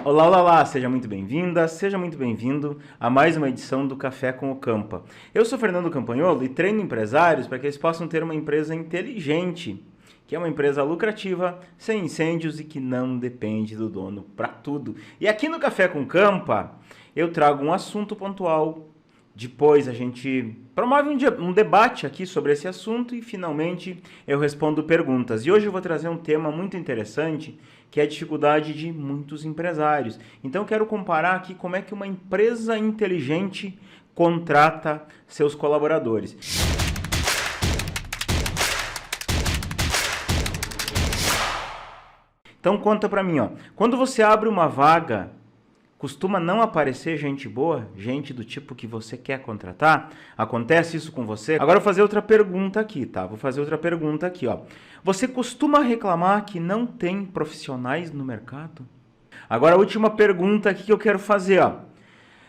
Olá, olá, olá, seja muito bem-vinda, seja muito bem-vindo a mais uma edição do Café com o Campa. Eu sou Fernando Campagnolo e treino empresários para que eles possam ter uma empresa inteligente, que é uma empresa lucrativa, sem incêndios e que não depende do dono para tudo. E aqui no Café com o Campa, eu trago um assunto pontual. Depois a gente promove um debate aqui sobre esse assunto e finalmente eu respondo perguntas. E hoje eu vou trazer um tema muito interessante, que é a dificuldade de muitos empresários. Então eu quero comparar aqui como é que uma empresa inteligente contrata seus colaboradores. Então conta pra mim, ó. Quando você abre uma vaga, costuma não aparecer gente boa, gente do tipo que você quer contratar? Acontece isso com você? Agora eu vou fazer outra pergunta aqui, tá? Vou fazer outra pergunta aqui, ó. Você costuma reclamar que não tem profissionais no mercado? Agora a última pergunta aqui que eu quero fazer, ó.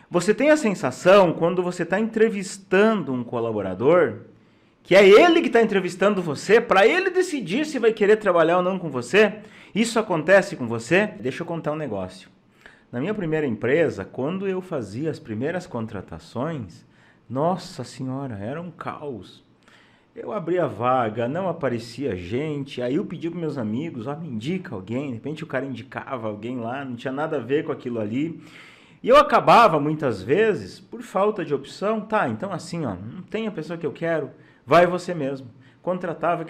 Você tem a sensação, quando você está entrevistando um colaborador, que é ele que está entrevistando você, para ele decidir se vai querer trabalhar ou não com você? Isso acontece com você? Deixa eu contar um negócio. Na minha primeira empresa, quando eu fazia as primeiras contratações, nossa senhora, era um caos. Eu abria a vaga, não aparecia gente, aí eu pedi para meus amigos, me indica alguém, de repente o cara indicava alguém lá, não tinha nada a ver com aquilo ali. E eu acabava muitas vezes, por falta de opção, então assim, não tem a pessoa que eu quero, vai você mesmo. Contratava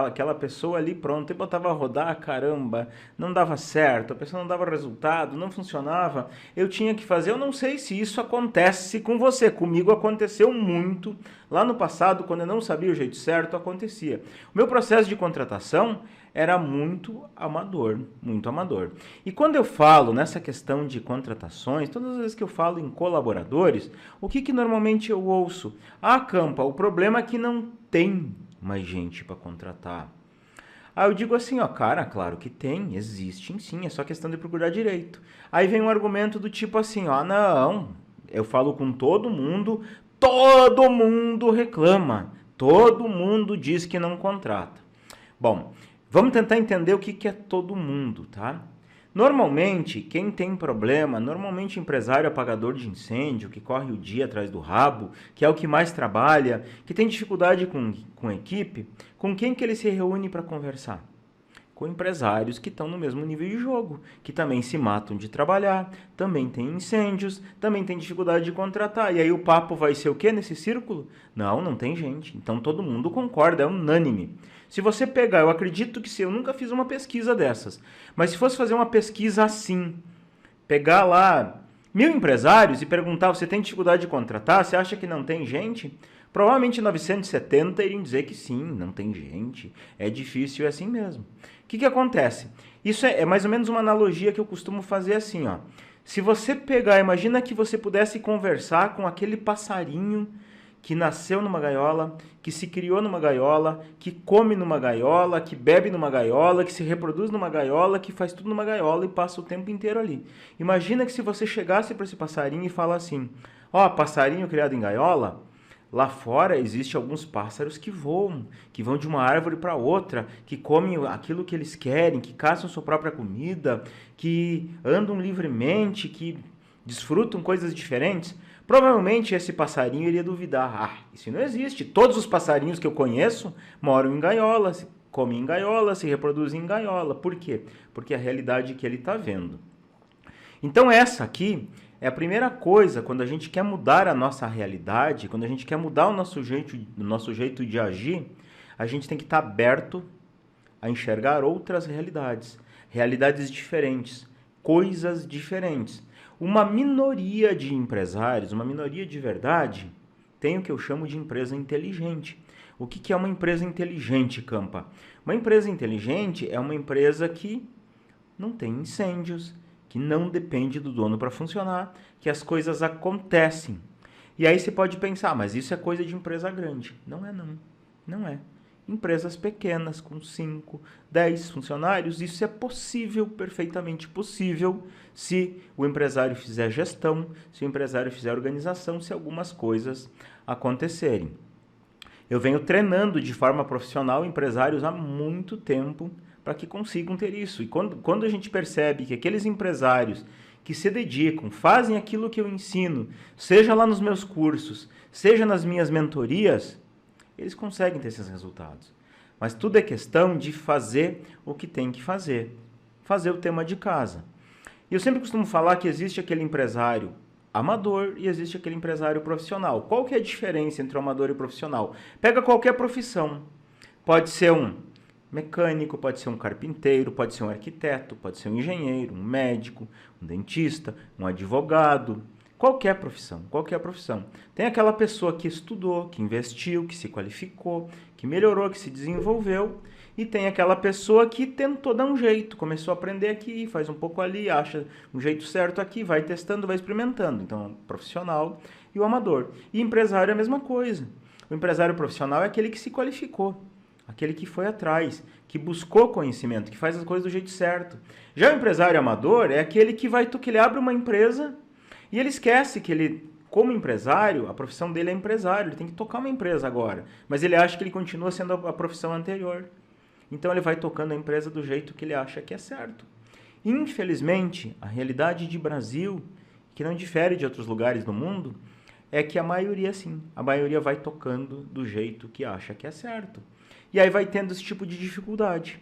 aquela pessoa ali, pronto, e botava a rodar, caramba, não dava certo, a pessoa não dava resultado, não funcionava, eu tinha que fazer. Eu não sei se isso acontece com você, comigo aconteceu muito, lá no passado, quando eu não sabia o jeito certo, acontecia. O meu processo de contratação era muito amador, muito amador. E quando eu falo nessa questão de contratações, todas as vezes que eu falo em colaboradores, o que normalmente eu ouço? Campa, o problema é que não tem mais gente para contratar. Eu digo assim, cara, claro que tem, existe sim, é só questão de procurar direito. Aí vem um argumento do tipo assim, não, eu falo com todo mundo reclama, todo mundo diz que não contrata. Bom, vamos tentar entender o que é todo mundo, tá? Normalmente, quem tem problema, normalmente empresário apagador de incêndio, que corre o dia atrás do rabo, que é o que mais trabalha, que tem dificuldade com equipe, com quem que ele se reúne para conversar? Com empresários que estão no mesmo nível de jogo, que também se matam de trabalhar, também tem incêndios, também tem dificuldade de contratar. E aí o papo vai ser o quê nesse círculo? Não tem gente. Então todo mundo concorda, é unânime. Se você pegar, eu acredito que se eu nunca fiz uma pesquisa dessas, mas se fosse fazer uma pesquisa assim, pegar lá 1000 empresários e perguntar, você tem dificuldade de contratar? Você acha que não tem gente? Provavelmente 970 iriam dizer que sim, não tem gente, é difícil, é assim mesmo. O que acontece? Isso é mais ou menos uma analogia que eu costumo fazer assim, Se você pegar, imagina que você pudesse conversar com aquele passarinho que nasceu numa gaiola, que se criou numa gaiola, que come numa gaiola, que bebe numa gaiola, que se reproduz numa gaiola, que faz tudo numa gaiola e passa o tempo inteiro ali. Imagina que se você chegasse para esse passarinho e falasse assim, passarinho criado em gaiola, lá fora existem alguns pássaros que vão de uma árvore para outra, que comem aquilo que eles querem, que caçam sua própria comida, que andam livremente, que desfrutam coisas diferentes. Provavelmente esse passarinho iria duvidar, isso não existe. Todos os passarinhos que eu conheço moram em gaiola, comem em gaiola, se reproduzem em gaiola. Por quê? Porque é a realidade que ele está vendo. Então essa aqui é a primeira coisa, quando a gente quer mudar a nossa realidade, quando a gente quer mudar o nosso jeito de agir, a gente tem que estar aberto a enxergar outras realidades, realidades diferentes, coisas diferentes. Uma minoria de empresários, uma minoria de verdade, tem o que eu chamo de empresa inteligente. O que é uma empresa inteligente, Campa? Uma empresa inteligente é uma empresa que não tem incêndios, que não depende do dono para funcionar, que as coisas acontecem. E aí você pode pensar, mas isso é coisa de empresa grande. Não é não, não é. Empresas pequenas, com 5, 10 funcionários, isso é possível, perfeitamente possível, se o empresário fizer gestão, se o empresário fizer organização, se algumas coisas acontecerem. Eu venho treinando de forma profissional empresários há muito tempo para que consigam ter isso. E quando a gente percebe que aqueles empresários que se dedicam, fazem aquilo que eu ensino, seja lá nos meus cursos, seja nas minhas mentorias, eles conseguem ter esses resultados. Mas tudo é questão de fazer o que tem que fazer o tema de casa. E eu sempre costumo falar que existe aquele empresário amador e existe aquele empresário profissional. Qual que é a diferença entre o amador e o profissional? Pega qualquer profissão. Pode ser um mecânico, pode ser um carpinteiro, pode ser um arquiteto, pode ser um engenheiro, um médico, um dentista, um advogado. Qualquer profissão, qualquer profissão. Tem aquela pessoa que estudou, que investiu, que se qualificou, que melhorou, que se desenvolveu. E tem aquela pessoa que tentou dar um jeito, começou a aprender aqui, faz um pouco ali, acha um jeito certo aqui, vai testando, vai experimentando. Então, o profissional e o amador. E empresário é a mesma coisa. O empresário profissional é aquele que se qualificou, aquele que foi atrás, que buscou conhecimento, que faz as coisas do jeito certo. Já o empresário amador é aquele que ele abre uma empresa e ele esquece que ele, como empresário, a profissão dele é empresário, ele tem que tocar uma empresa agora. Mas ele acha que ele continua sendo a profissão anterior. Então ele vai tocando a empresa do jeito que ele acha que é certo. Infelizmente, a realidade de Brasil, que não difere de outros lugares do mundo, é que a maioria sim, a maioria vai tocando do jeito que acha que é certo. E aí vai tendo esse tipo de dificuldade.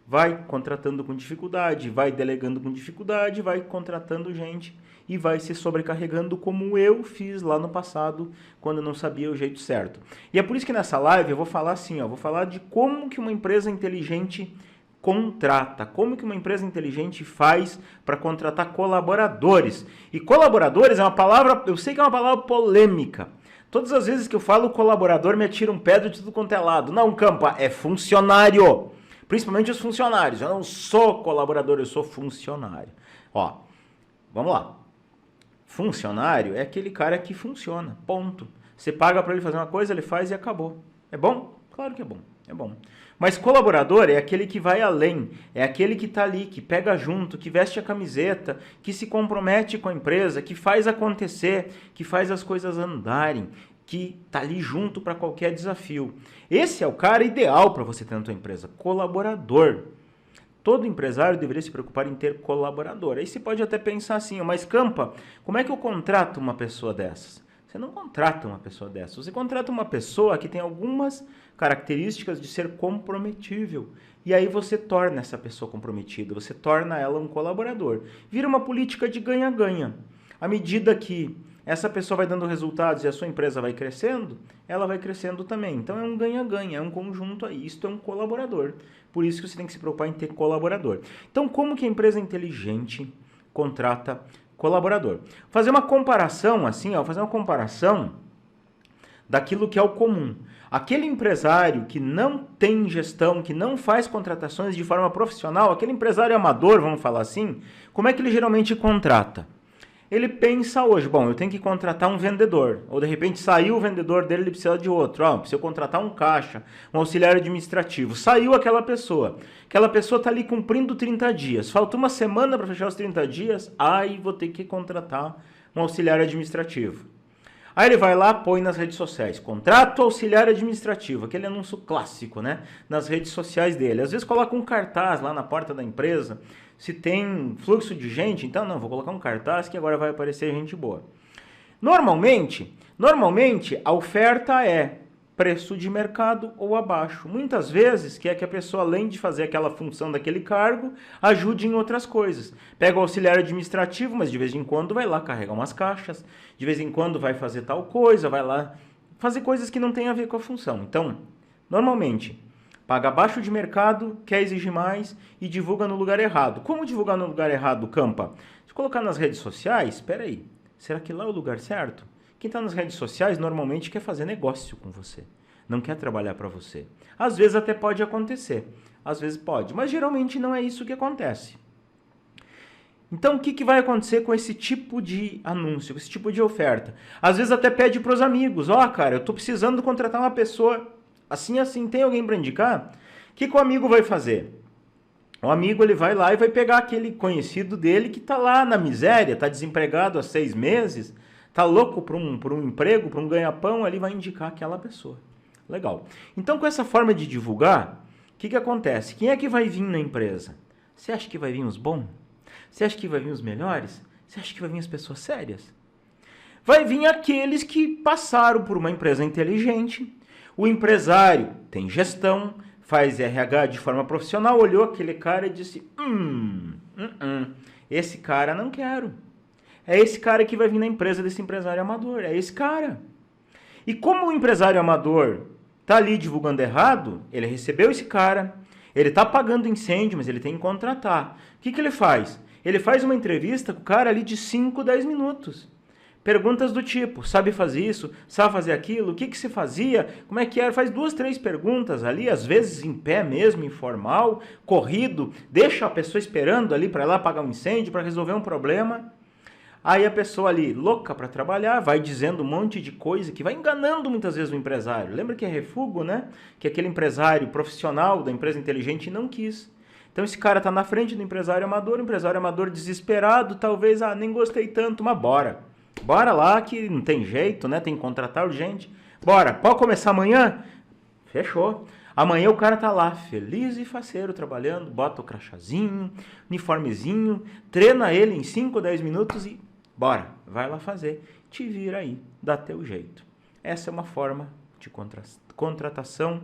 Vai contratando com dificuldade, vai delegando com dificuldade, vai contratando gente e vai se sobrecarregando como eu fiz lá no passado, quando eu não sabia o jeito certo. E é por isso que nessa live eu vou falar assim, vou falar de como que uma empresa inteligente contrata, como que uma empresa inteligente faz para contratar colaboradores. E colaboradores é uma palavra, eu sei que é uma palavra polêmica. Todas as vezes que eu falo colaborador me atira um pedra de tudo quanto é lado. Não, Campa, é funcionário. Principalmente os funcionários. Eu não sou colaborador, eu sou funcionário. Vamos lá. Funcionário é aquele cara que funciona, ponto. Você paga para ele fazer uma coisa, ele faz e acabou. É bom? Claro que é bom, é bom. Mas colaborador é aquele que vai além, é aquele que está ali, que pega junto, que veste a camiseta, que se compromete com a empresa, que faz acontecer, que faz as coisas andarem, que está ali junto para qualquer desafio. Esse é o cara ideal para você ter na tua empresa, colaborador. Todo empresário deveria se preocupar em ter colaborador. Aí você pode até pensar assim, mas Campa, como é que eu contrato uma pessoa dessas? Você não contrata uma pessoa dessas, você contrata uma pessoa que tem algumas características de ser comprometível. E aí você torna essa pessoa comprometida, você torna ela um colaborador. Vira uma política de ganha-ganha. À medida que essa pessoa vai dando resultados e a sua empresa vai crescendo, ela vai crescendo também. Então é um ganha-ganha, é um conjunto aí. Isto é um colaborador. Por isso que você tem que se preocupar em ter colaborador. Então, como que a empresa inteligente contrata colaborador? Fazer uma comparação assim, fazer uma comparação daquilo que é o comum. Aquele empresário que não tem gestão, que não faz contratações de forma profissional, aquele empresário amador, vamos falar assim, como é que ele geralmente contrata? Ele pensa hoje, eu tenho que contratar um vendedor, ou de repente saiu o vendedor dele, ele precisa de outro, precisa contratar um caixa, um auxiliar administrativo, saiu aquela pessoa está ali cumprindo 30 dias, falta uma semana para fechar os 30 dias, vou ter que contratar um auxiliar administrativo. Aí ele vai lá, põe nas redes sociais, contrato auxiliar administrativo, aquele anúncio clássico, né, nas redes sociais dele, às vezes coloca um cartaz lá na porta da empresa, se tem fluxo de gente, então não, vou colocar um cartaz que agora vai aparecer gente boa. Normalmente a oferta é preço de mercado ou abaixo. Muitas vezes quer que a pessoa, além de fazer aquela função daquele cargo, ajude em outras coisas. Pega o auxiliar administrativo, mas de vez em quando vai lá carregar umas caixas, de vez em quando vai fazer tal coisa, vai lá fazer coisas que não tem a ver com a função. Então, normalmente, paga abaixo de mercado, quer exigir mais e divulga no lugar errado. Como divulgar no lugar errado, Campa? Se colocar nas redes sociais, espera aí, será que lá é o lugar certo? Quem está nas redes sociais normalmente quer fazer negócio com você, não quer trabalhar para você. Às vezes até pode acontecer, às vezes pode, mas geralmente não é isso que acontece. Então, o que vai acontecer com esse tipo de anúncio, com esse tipo de oferta? Às vezes até pede para os amigos, cara, eu estou precisando contratar uma pessoa assim, tem alguém para indicar? O que o amigo vai fazer? O amigo ele vai lá e vai pegar aquele conhecido dele que está lá na miséria, está desempregado há 6 meses, está louco por um emprego, por um ganha-pão, ele vai indicar aquela pessoa. Legal. Então, com essa forma de divulgar, que acontece? Quem é que vai vir na empresa? Você acha que vai vir os bons? Você acha que vai vir os melhores? Você acha que vai vir as pessoas sérias? Vai vir aqueles que passaram por uma empresa inteligente. O empresário tem gestão, faz RH de forma profissional, olhou aquele cara e disse, esse cara não quero. É esse cara que vai vir na empresa desse empresário amador, é esse cara. E como o empresário amador está ali divulgando errado, ele recebeu esse cara, ele está pagando incêndio, mas ele tem que contratar. O que ele faz? Ele faz uma entrevista com o cara ali de 5, 10 minutos. Perguntas do tipo, sabe fazer isso? Sabe fazer aquilo? O que se fazia? Como é que era? Faz 2, 3 perguntas ali, às vezes em pé mesmo, informal, corrido, deixa a pessoa esperando ali para ir lá apagar um incêndio, para resolver um problema. Aí a pessoa ali, louca para trabalhar, vai dizendo um monte de coisa que vai enganando muitas vezes o empresário. Lembra que é refúgio, né? Que aquele empresário profissional da empresa inteligente não quis. Então esse cara está na frente do empresário amador desesperado, talvez, nem gostei tanto, mas bora. Bora lá que não tem jeito, né? Tem que contratar urgente. Bora, pode começar amanhã? Fechou. Amanhã o cara tá lá, feliz e faceiro, trabalhando, bota o crachazinho, uniformezinho, treina ele em 5 ou 10 minutos e bora, vai lá fazer. Te vira aí, dá teu jeito. Essa é uma forma de contratação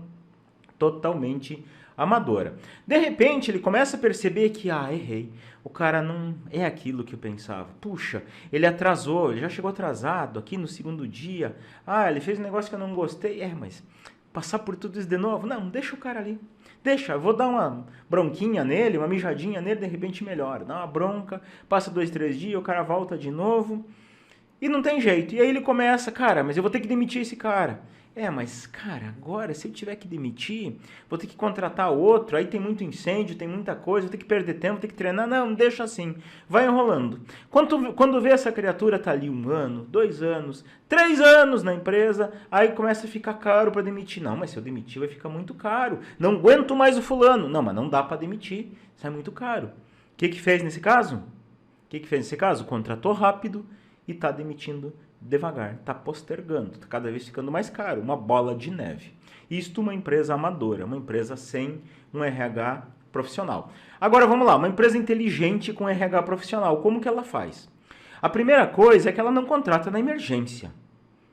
totalmente amadora. De repente, ele começa a perceber que, errei. O cara não é aquilo que eu pensava. Puxa, ele atrasou, ele já chegou atrasado aqui no segundo dia. Ele fez um negócio que eu não gostei. Mas passar por tudo isso de novo? Não, deixa o cara ali. Deixa, eu vou dar uma bronquinha nele, uma mijadinha nele, de repente melhora. Dá uma bronca, passa 2, 3 dias, o cara volta de novo. E não tem jeito. E aí ele começa, cara, mas eu vou ter que demitir esse cara. Mas, cara, agora, se eu tiver que demitir, vou ter que contratar outro, aí tem muito incêndio, tem muita coisa, vou ter que perder tempo, vou ter que treinar. Não, deixa assim. Vai enrolando. Quando vê essa criatura tá ali 1 ano, 2 anos, 3 anos na empresa, aí começa a ficar caro para demitir. Não, mas se eu demitir vai ficar muito caro. Não aguento mais o fulano. Não, mas não dá para demitir. Isso é muito caro. O que fez nesse caso? Contratou rápido e tá demitindo devagar, está postergando, está cada vez ficando mais caro, uma bola de neve. Isto uma empresa amadora, uma empresa sem um RH profissional. Agora vamos lá, uma empresa inteligente com RH profissional, como que ela faz? A primeira coisa é que ela não contrata na emergência.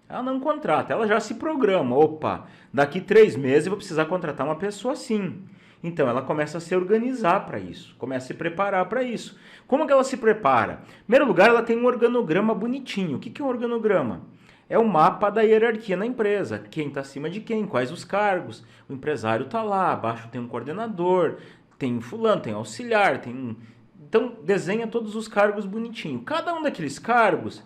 Ela não contrata, ela já se programa. Opa, daqui 3 meses eu vou precisar contratar uma pessoa assim. Então, ela começa a se organizar para isso, começa a se preparar para isso. Como que ela se prepara? Em primeiro lugar, ela tem um organograma bonitinho. O que é um organograma? É o mapa da hierarquia na empresa. Quem está acima de quem, quais os cargos. O empresário está lá, abaixo tem um coordenador, tem um fulano, tem um auxiliar, tem um... Então, desenha todos os cargos bonitinho. Cada um daqueles cargos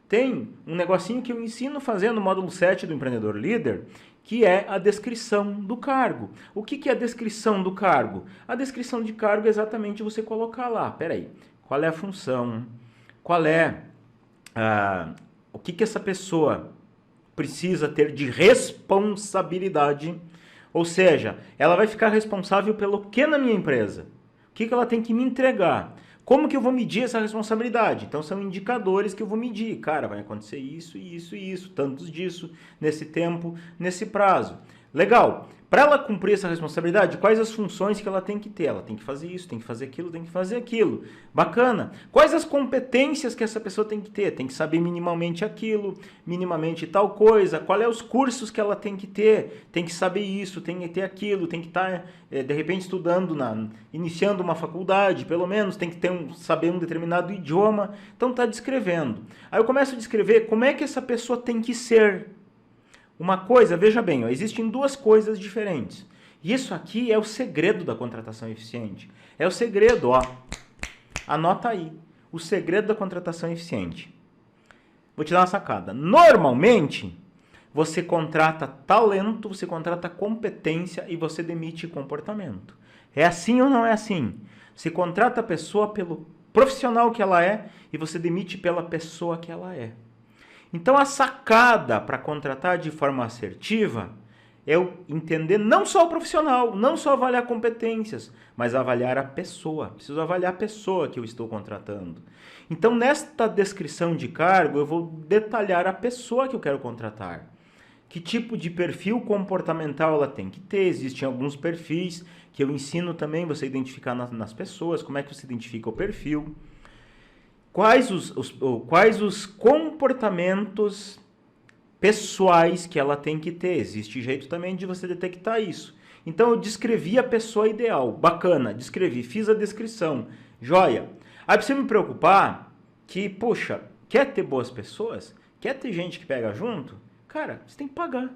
tem um negocinho que eu ensino fazendo no módulo 7 do Empreendedor Líder, que é a descrição do cargo. O que é a descrição do cargo? A descrição de cargo é exatamente você colocar lá, peraí, qual é a função, qual é o que essa pessoa precisa ter de responsabilidade, ou seja, ela vai ficar responsável pelo que na minha empresa? O que ela tem que me entregar? Como que eu vou medir essa responsabilidade? Então, são indicadores que eu vou medir. Cara, vai acontecer isso, isso e isso, tantos disso, nesse tempo, nesse prazo. Legal. Para ela cumprir essa responsabilidade, quais as funções que ela tem que ter? Ela tem que fazer isso, tem que fazer aquilo, tem que fazer aquilo. Bacana. Quais as competências que essa pessoa tem que ter? Tem que saber minimamente aquilo, minimamente tal coisa. Qual é os cursos que ela tem que ter? Tem que saber isso, tem que ter aquilo, tem que estar, de repente, estudando, iniciando uma faculdade, pelo menos, tem que saber um determinado idioma. Então, está descrevendo. Aí eu começo a descrever como é que essa pessoa tem que ser. Uma coisa, veja bem, existem 2 coisas diferentes. Isso aqui é o segredo da contratação eficiente. É o segredo, anota aí. O segredo da contratação eficiente. Vou te dar uma sacada. Normalmente, você contrata talento, você contrata competência e você demite comportamento. É assim ou não é assim? Você contrata a pessoa pelo profissional que ela é e você demite pela pessoa que ela é. Então, a sacada para contratar de forma assertiva é eu entender não só o profissional, não só avaliar competências, mas avaliar a pessoa. Preciso avaliar a pessoa que eu estou contratando. Então, nesta descrição de cargo, eu vou detalhar a pessoa que eu quero contratar. Que tipo de perfil comportamental ela tem que ter? Existem alguns perfis que eu ensino também você identificar nas pessoas, como é que você identifica o perfil. Quais os comportamentos pessoais que ela tem que ter? Existe jeito também de você detectar isso. Então eu descrevi a pessoa ideal, bacana, descrevi, fiz a descrição, joia. Aí pra você me preocupar que, poxa, quer ter boas pessoas? Quer ter gente que pega junto? Cara, você tem que pagar.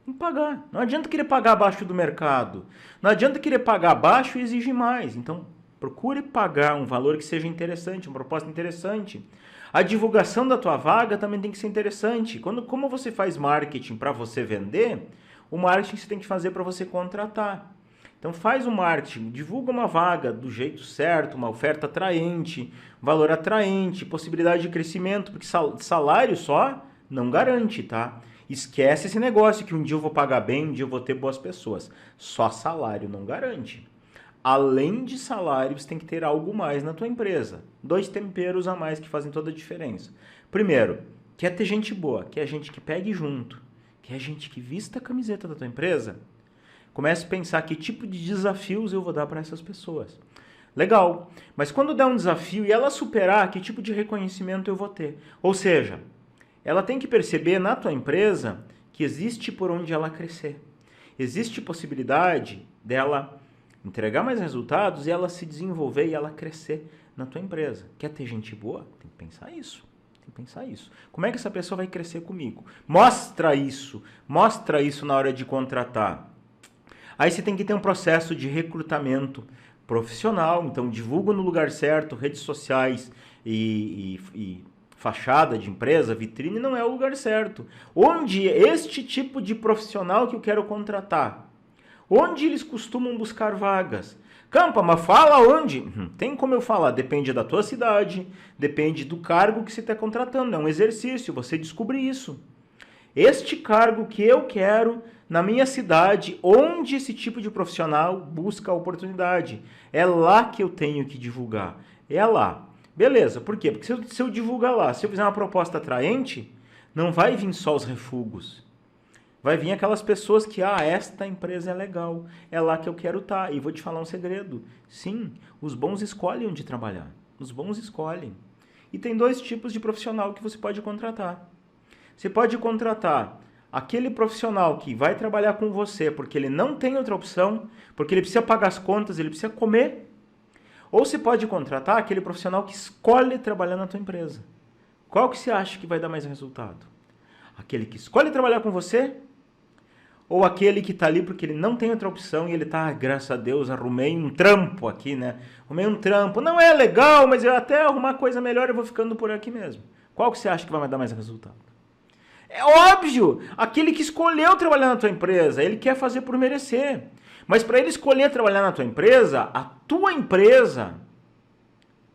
Tem que pagar. Não adianta querer pagar abaixo do mercado. Não adianta querer pagar abaixo e exigir mais. Então, procure pagar um valor que seja interessante, uma proposta interessante. A divulgação da tua vaga também tem que ser interessante. Como você faz marketing para você vender, o marketing você tem que fazer para você contratar. Então faz o marketing, divulga uma vaga do jeito certo, uma oferta atraente, valor atraente, possibilidade de crescimento, porque salário só não garante, tá? Esquece esse negócio que um dia eu vou pagar bem, um dia eu vou ter boas pessoas. Só salário não garante. Além de salário, você tem que ter algo mais na tua empresa. 2 temperos a mais que fazem toda a diferença. Primeiro, quer ter gente boa, quer gente que pegue junto, quer gente que vista a camiseta da tua empresa. Comece a pensar que tipo de desafios eu vou dar para essas pessoas. Legal, mas quando der um desafio e ela superar, que tipo de reconhecimento eu vou ter? Ou seja, ela tem que perceber na tua empresa que existe por onde ela crescer. Existe possibilidade dela entregar mais resultados e ela se desenvolver e ela crescer na tua empresa. Quer ter gente boa? Tem que pensar isso. Tem que pensar isso. Como é que essa pessoa vai crescer comigo? Mostra isso na hora de contratar. Aí você tem que ter um processo de recrutamento profissional, então divulga no lugar certo, redes sociais e fachada de empresa, vitrine, não é o lugar certo. Onde este tipo de profissional que eu quero contratar? Onde eles costumam buscar vagas? Campa, mas fala onde? Tem como eu falar, depende da tua cidade, depende do cargo que você está contratando. É um exercício, você descobrir isso. Este cargo que eu quero na minha cidade, onde esse tipo de profissional busca a oportunidade. É lá que eu tenho que divulgar. É lá. Beleza, por quê? Porque se eu divulgar lá, se eu fizer uma proposta atraente, não vai vir só os refugos. Vai vir aquelas pessoas que, esta empresa é legal, é lá que eu quero estar. E vou te falar um segredo. Sim, os bons escolhem onde trabalhar. Os bons escolhem. E tem 2 tipos de profissional que você pode contratar. Você pode contratar aquele profissional que vai trabalhar com você porque ele não tem outra opção, porque ele precisa pagar as contas, ele precisa comer. Ou você pode contratar aquele profissional que escolhe trabalhar na tua empresa. Qual que você acha que vai dar mais resultado? Aquele que escolhe trabalhar com você? Ou aquele que está ali porque ele não tem outra opção e ele está, graças a Deus, arrumei um trampo aqui, né? Arrumei um trampo. Não é legal, mas eu até arrumar coisa melhor eu vou ficando por aqui mesmo. Qual que você acha que vai dar mais resultado? É óbvio! Aquele que escolheu trabalhar na tua empresa, ele quer fazer por merecer. Mas para ele escolher trabalhar na tua empresa, a tua empresa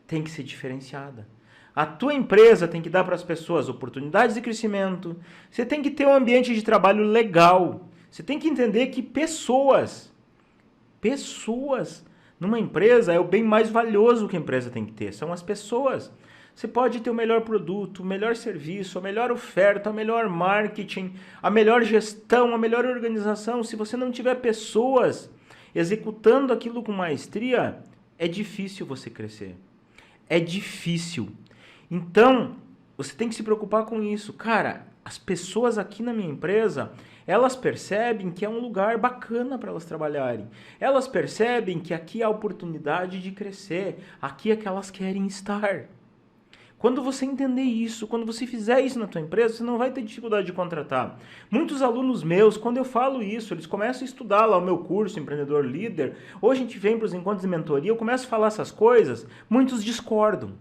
tem que ser diferenciada. A tua empresa tem que dar para as pessoas oportunidades de crescimento. Você tem que ter um ambiente de trabalho legal. Você tem que entender que pessoas numa empresa é o bem mais valioso que a empresa tem que ter. São as pessoas. Você pode ter o melhor produto, o melhor serviço, a melhor oferta, o melhor marketing, a melhor gestão, a melhor organização. Se você não tiver pessoas executando aquilo com maestria, é difícil você crescer. É difícil. Então, você tem que se preocupar com isso. Cara, as pessoas aqui na minha empresa, elas percebem que é um lugar bacana para elas trabalharem. Elas percebem que aqui há oportunidade de crescer. Aqui é que elas querem estar. Quando você entender isso, quando você fizer isso na tua empresa, você não vai ter dificuldade de contratar. Muitos alunos meus, quando eu falo isso, eles começam a estudar lá o meu curso, Empreendedor Líder, ou a gente vem para os encontros de mentoria, eu começo a falar essas coisas, muitos discordam.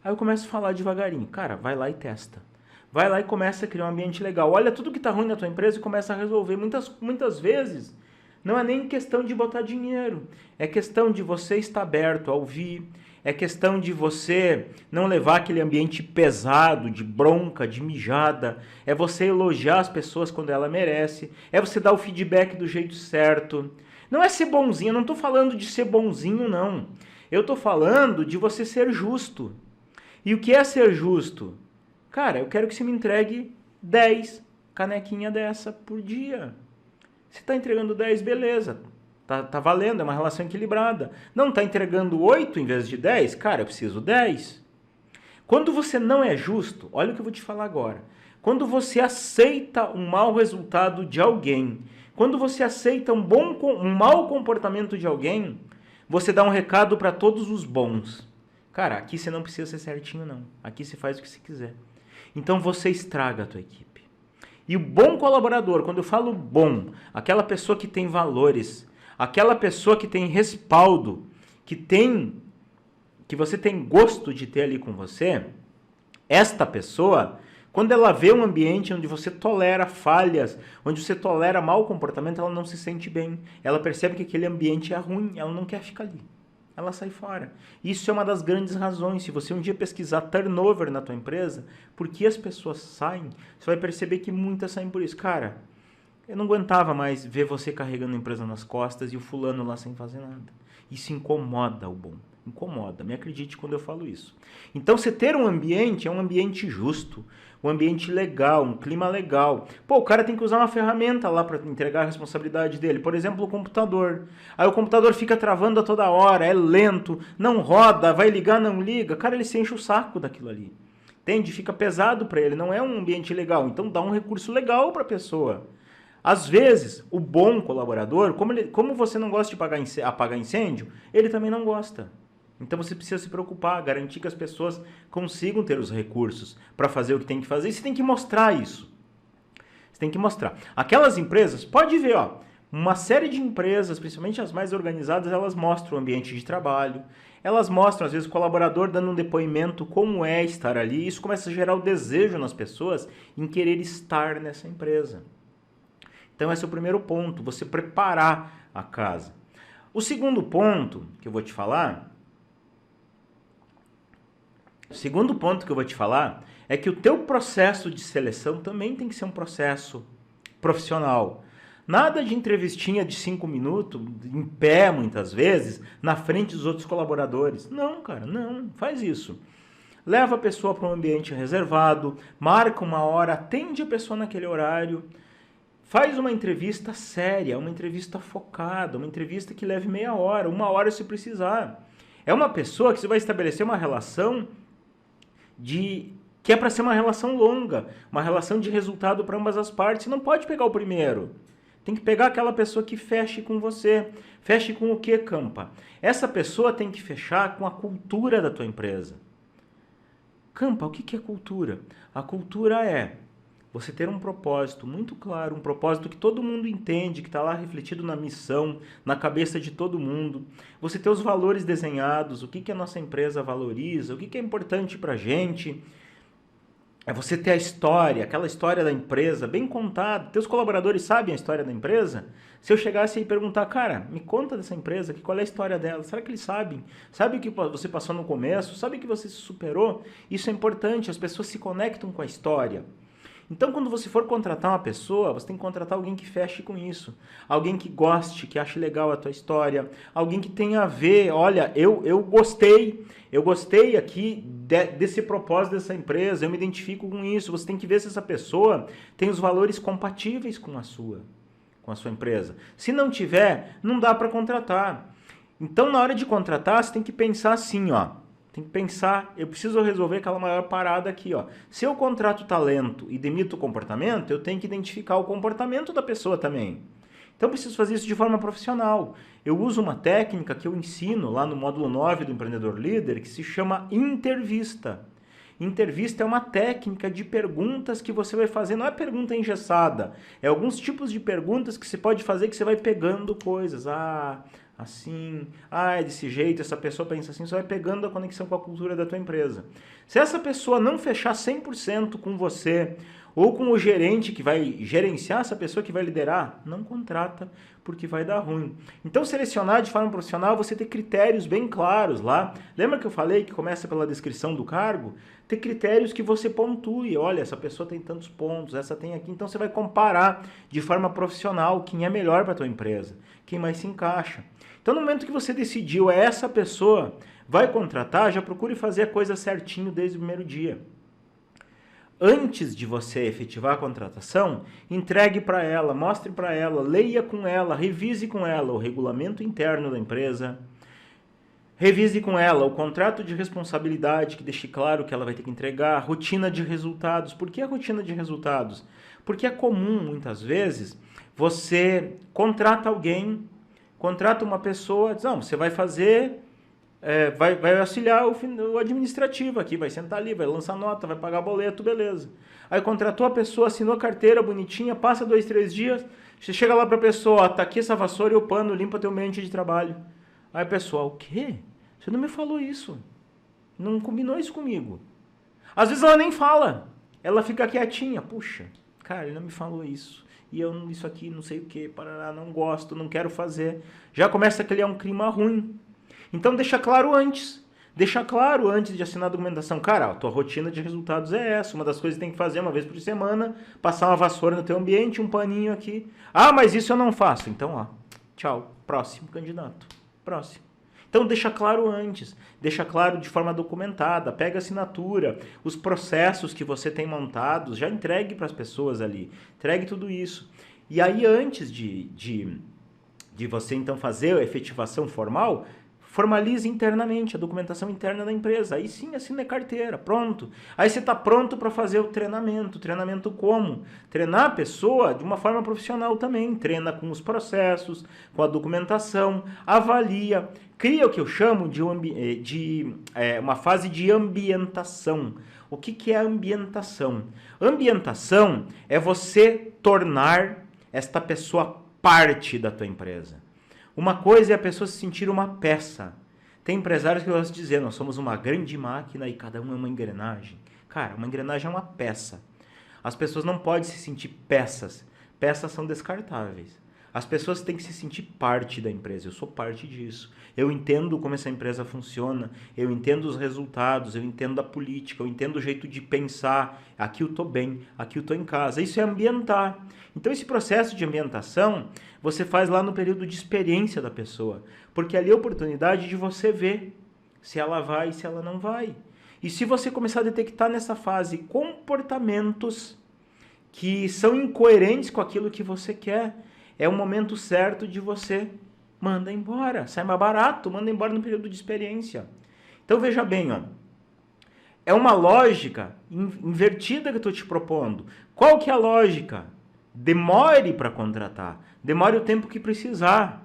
Aí eu começo a falar devagarinho. Cara, vai lá e testa. Vai lá e começa a criar um ambiente legal. Olha tudo que está ruim na tua empresa e começa a resolver. Muitas vezes, não é nem questão de botar dinheiro. É questão de você estar aberto a ouvir. É questão de você não levar aquele ambiente pesado, de bronca, de mijada. É você elogiar as pessoas quando ela merece. É você dar o feedback do jeito certo. Não é ser bonzinho. Eu não estou falando de ser bonzinho, não. Eu estou falando de você ser justo. E o que é ser justo? Cara, eu quero que você me entregue 10, canequinha dessa por dia. Se está entregando 10, beleza. Tá valendo, é uma relação equilibrada. Não está entregando 8 em vez de 10? Cara, eu preciso 10. Quando você não é justo, olha o que eu vou te falar agora. Quando você aceita um mau resultado de alguém, quando você aceita um mau comportamento de alguém, você dá um recado para todos os bons. Cara, aqui você não precisa ser certinho, não. Aqui você faz o que você quiser. Então você estraga a tua equipe. E o bom colaborador, quando eu falo bom, aquela pessoa que tem valores, aquela pessoa que tem respaldo, que você tem gosto de ter ali com você, esta pessoa, quando ela vê um ambiente onde você tolera falhas, onde você tolera mau comportamento, ela não se sente bem. Ela percebe que aquele ambiente é ruim, ela não quer ficar ali. Ela sai fora. Isso é uma das grandes razões. Se você um dia pesquisar turnover na tua empresa, por que as pessoas saem, você vai perceber que muitas saem por isso. Cara, eu não aguentava mais ver você carregando a empresa nas costas e o fulano lá sem fazer nada. Isso incomoda o bom. Incomoda, me acredite quando eu falo isso. Então, você ter um ambiente é um ambiente justo, um ambiente legal, um clima legal. Pô, o cara tem que usar uma ferramenta lá para entregar a responsabilidade dele. Por exemplo, o computador. Aí o computador fica travando a toda hora, é lento, não roda, vai ligar, não liga. Cara, ele se enche o saco daquilo ali. Entende? Fica pesado para ele, não é um ambiente legal. Então, dá um recurso legal para a pessoa. Às vezes, o bom colaborador, como você não gosta de apagar incêndio, ele também não gosta. Então você precisa se preocupar, garantir que as pessoas consigam ter os recursos para fazer o que tem que fazer. E você tem que mostrar isso. Você tem que mostrar. Aquelas empresas, pode ver, ó, uma série de empresas, principalmente as mais organizadas, elas mostram o ambiente de trabalho. Elas mostram, às vezes, o colaborador dando um depoimento como é estar ali. Isso começa a gerar o desejo nas pessoas em querer estar nessa empresa. Então esse é o primeiro ponto, você preparar a casa. O segundo ponto que eu vou te falar... O segundo ponto que eu vou te falar é que o teu processo de seleção também tem que ser um processo profissional. Nada de entrevistinha de 5 minutos, em pé muitas vezes, na frente dos outros colaboradores. Não, cara, não, faz isso. Leva a pessoa para um ambiente reservado, marca uma hora, atende a pessoa naquele horário, faz uma entrevista séria, uma entrevista focada, uma entrevista que leve meia hora, 1 hora se precisar. É uma pessoa que você vai estabelecer uma relação que é para ser uma relação longa, uma relação de resultado para ambas as partes. Você não pode pegar o primeiro. Tem que pegar aquela pessoa que feche com você. Feche com o quê, Campa? Essa pessoa tem que fechar com a cultura da tua empresa. Campa, o que é cultura? A cultura é você ter um propósito muito claro, um propósito que todo mundo entende, que está lá refletido na missão, na cabeça de todo mundo. Você ter os valores desenhados, o que a nossa empresa valoriza, o que é importante para a gente. É você ter a história, aquela história da empresa bem contada. Teus colaboradores sabem a história da empresa? Se eu chegasse e perguntar, cara, me conta dessa empresa, qual é a história dela? Será que eles sabem? Sabe o que você passou no começo? Sabe o que você se superou? Isso é importante, as pessoas se conectam com a história. Então, quando você for contratar uma pessoa, você tem que contratar alguém que feche com isso. Alguém que goste, que ache legal a tua história. Alguém que tenha a ver, olha, eu gostei aqui desse propósito dessa empresa, eu me identifico com isso. Você tem que ver se essa pessoa tem os valores compatíveis com a sua empresa. Se não tiver, não dá para contratar. Então, na hora de contratar, você tem que pensar assim, ó. Tem que pensar, eu preciso resolver aquela maior parada aqui, ó. Se eu contrato talento e demito o comportamento, eu tenho que identificar o comportamento da pessoa também. Então eu preciso fazer isso de forma profissional. Eu uso uma técnica que eu ensino lá no módulo 9 do Empreendedor Líder, que se chama intervista. Intervista é uma técnica de perguntas que você vai fazer, não é pergunta engessada, é alguns tipos de perguntas que você pode fazer que você vai pegando coisas. Assim, é desse jeito, essa pessoa pensa assim, você vai pegando a conexão com a cultura da tua empresa. Se essa pessoa não fechar 100% com você, ou com o gerente que vai gerenciar essa pessoa que vai liderar, não contrata, porque vai dar ruim. Então, selecionar de forma profissional, você ter critérios bem claros lá. Lembra que eu falei que começa pela descrição do cargo? Ter critérios que você pontue. Olha, essa pessoa tem tantos pontos, essa tem aqui. Então, você vai comparar de forma profissional quem é melhor para a tua empresa, quem mais se encaixa. Então, no momento que você decidiu, essa pessoa vai contratar, já procure fazer a coisa certinho desde o primeiro dia. antes de você efetivar a contratação, entregue para ela, mostre para ela, leia com ela, revise com ela o regulamento interno da empresa, revise com ela o contrato de responsabilidade que deixe claro que ela vai ter que entregar, a rotina de resultados. Por que a rotina de resultados? Porque é comum, muitas vezes, você contrata alguém, contrata uma pessoa, diz, não, você vai fazer, vai auxiliar o administrativo aqui, vai sentar ali, vai lançar nota, vai pagar boleto, beleza. Aí contratou a pessoa, assinou a carteira bonitinha, passa 2, 3 dias, você chega lá para a pessoa, ó, tá aqui essa vassoura e o pano, limpa teu ambiente de trabalho. Aí a pessoa, o quê? Você não me falou isso. Não combinou isso comigo. Às vezes ela nem fala. Ela fica quietinha. Puxa, cara, ele não me falou isso. E eu, isso aqui, não sei o que, parará, não gosto, não quero fazer. Já começa a criar um clima ruim. Então deixa claro antes. Deixa claro antes de assinar a documentação. Cara, a tua rotina de resultados é essa. Uma das coisas que tem que fazer uma vez por semana, passar uma vassoura no teu ambiente, um paninho aqui. Ah, mas isso eu não faço. Então, ó, tchau. Próximo candidato. Próximo. Então deixa claro antes, deixa claro de forma documentada, pega a assinatura, os processos que você tem montados, já entregue para as pessoas ali, entregue tudo isso. E aí antes de você então fazer a efetivação formal, formalize internamente a documentação interna da empresa. Aí sim, assina a carteira, pronto. Aí você está pronto para fazer o treinamento. Treinamento como? Treinar a pessoa de uma forma profissional também. Treina com os processos, com a documentação, avalia, cria o que eu chamo de uma fase de ambientação. O que é ambientação? Ambientação é você tornar esta pessoa parte da tua empresa. Uma coisa é a pessoa se sentir uma peça. Tem empresários que gostam de dizer, nós somos uma grande máquina e cada um é uma engrenagem. Cara, uma engrenagem é uma peça. As pessoas não podem se sentir peças. Peças são descartáveis. As pessoas têm que se sentir parte da empresa. Eu sou parte disso. Eu entendo como essa empresa funciona. Eu entendo os resultados. Eu entendo a política. Eu entendo o jeito de pensar. Aqui eu estou bem. Aqui eu estou em casa. Isso é ambientar. Então, esse processo de ambientação, você faz lá no período de experiência da pessoa. Porque ali é a oportunidade de você ver se ela vai e se ela não vai. E se você começar a detectar nessa fase comportamentos que são incoerentes com aquilo que você quer, é o momento certo de você manda embora. Sai mais barato, manda embora no período de experiência. Então veja bem, ó, é uma lógica invertida que eu estou te propondo. Qual que é a lógica? Demore para contratar. Demore o tempo que precisar.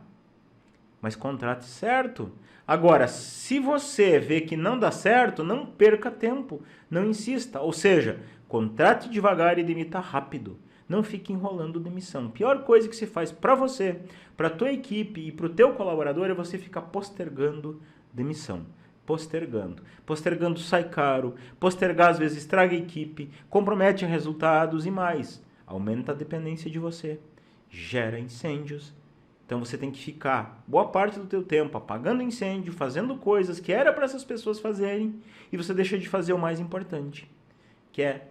Mas contrate certo. Agora, se você vê que não dá certo, não perca tempo. Não insista. Ou seja, contrate devagar e demita rápido. Não fique enrolando demissão. Pior coisa que se faz para você, para a tua equipe e para o teu colaborador é você ficar postergando demissão. Postergando. Postergando sai caro. Postergar às vezes estraga a equipe, compromete resultados e mais. Aumenta a dependência de você. Gera incêndios. Então você tem que ficar boa parte do teu tempo apagando incêndio, fazendo coisas que era para essas pessoas fazerem e você deixa de fazer o mais importante, que é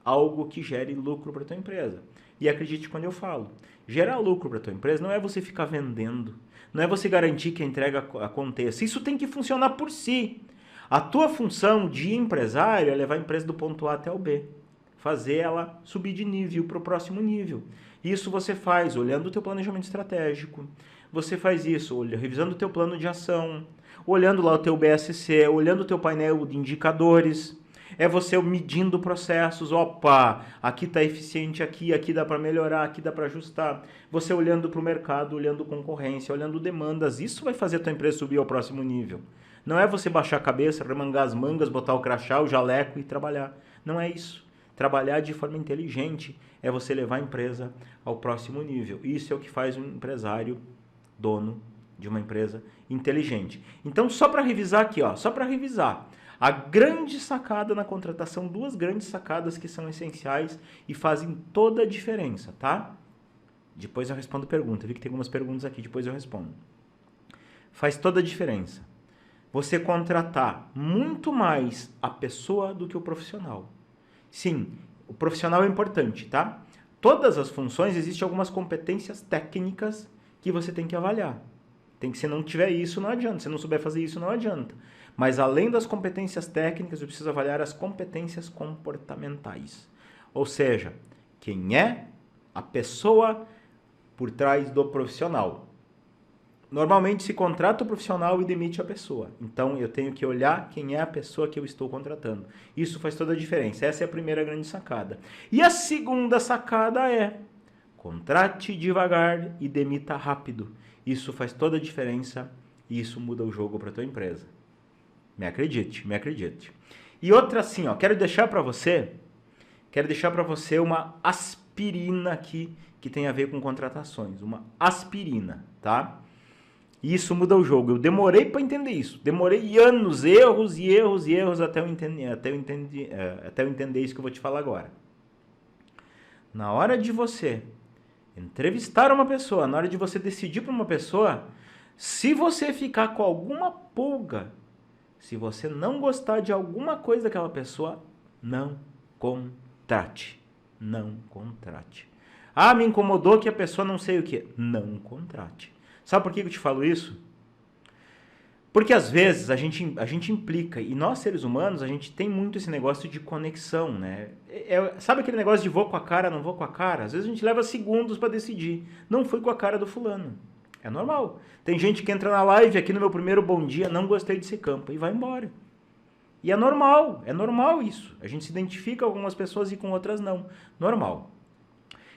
algo que gere lucro para tua empresa. E acredite quando eu falo, gerar lucro para tua empresa não é você ficar vendendo, não é você garantir que a entrega aconteça. Isso tem que funcionar por si. A tua função de empresário é levar a empresa do ponto A até o B, fazer ela subir de nível para o próximo nível. Isso você faz olhando o teu planejamento estratégico, você faz isso revisando o teu plano de ação, olhando lá o teu BSC, olhando o teu painel de indicadores. É você medindo processos, opa, aqui está eficiente, aqui dá para melhorar, aqui dá para ajustar. Você olhando para o mercado, olhando concorrência, olhando demandas, isso vai fazer a tua empresa subir ao próximo nível. Não é você baixar a cabeça, remangar as mangas, botar o crachá, o jaleco e trabalhar. Não é isso. Trabalhar de forma inteligente é você levar a empresa ao próximo nível. Isso é o que faz um empresário dono de uma empresa inteligente. Então, só para revisar aqui, ó, só para revisar. A grande sacada na contratação, duas grandes sacadas que são essenciais e fazem toda a diferença, tá? Depois eu respondo pergunta. Eu vi que tem algumas perguntas aqui, depois eu respondo. Faz toda a diferença. Você contratar muito mais a pessoa do que o profissional. Sim, o profissional é importante, tá? Todas as funções, existem algumas competências técnicas que você tem que avaliar. Se não tiver isso, não adianta. Se não souber fazer isso, não adianta. Mas além das competências técnicas, eu preciso avaliar as competências comportamentais. Ou seja, quem é a pessoa por trás do profissional. Normalmente se contrata o profissional e demite a pessoa. Então eu tenho que olhar quem é a pessoa que eu estou contratando. Isso faz toda a diferença. Essa é a primeira grande sacada. E a segunda sacada é: contrate devagar e demita rápido. Isso faz toda a diferença e isso muda o jogo para a tua empresa. Me acredite, me acredite. E outra assim, ó, quero deixar para você uma aspirina aqui que tem a ver com contratações, uma aspirina, tá? E isso muda o jogo. Eu demorei para entender isso. Demorei anos, erros até eu entender isso que eu vou te falar agora. Na hora de você entrevistar uma pessoa, na hora de você decidir para uma pessoa, se você ficar com alguma pulga, se você não gostar de alguma coisa daquela pessoa, não contrate. Não contrate. Ah, me incomodou que a pessoa não sei o que. Não contrate. Sabe por que eu te falo isso? Porque às vezes a gente implica, e nós seres humanos, a gente tem muito esse negócio de conexão, né? Sabe aquele negócio de vou com a cara, não vou com a cara? Às vezes a gente leva segundos para decidir. Não fui com a cara do fulano. É normal. Tem gente que entra na live aqui no meu primeiro bom dia, não gostei desse campo, e vai embora. E é normal isso. A gente se identifica com algumas pessoas e com outras não. Normal.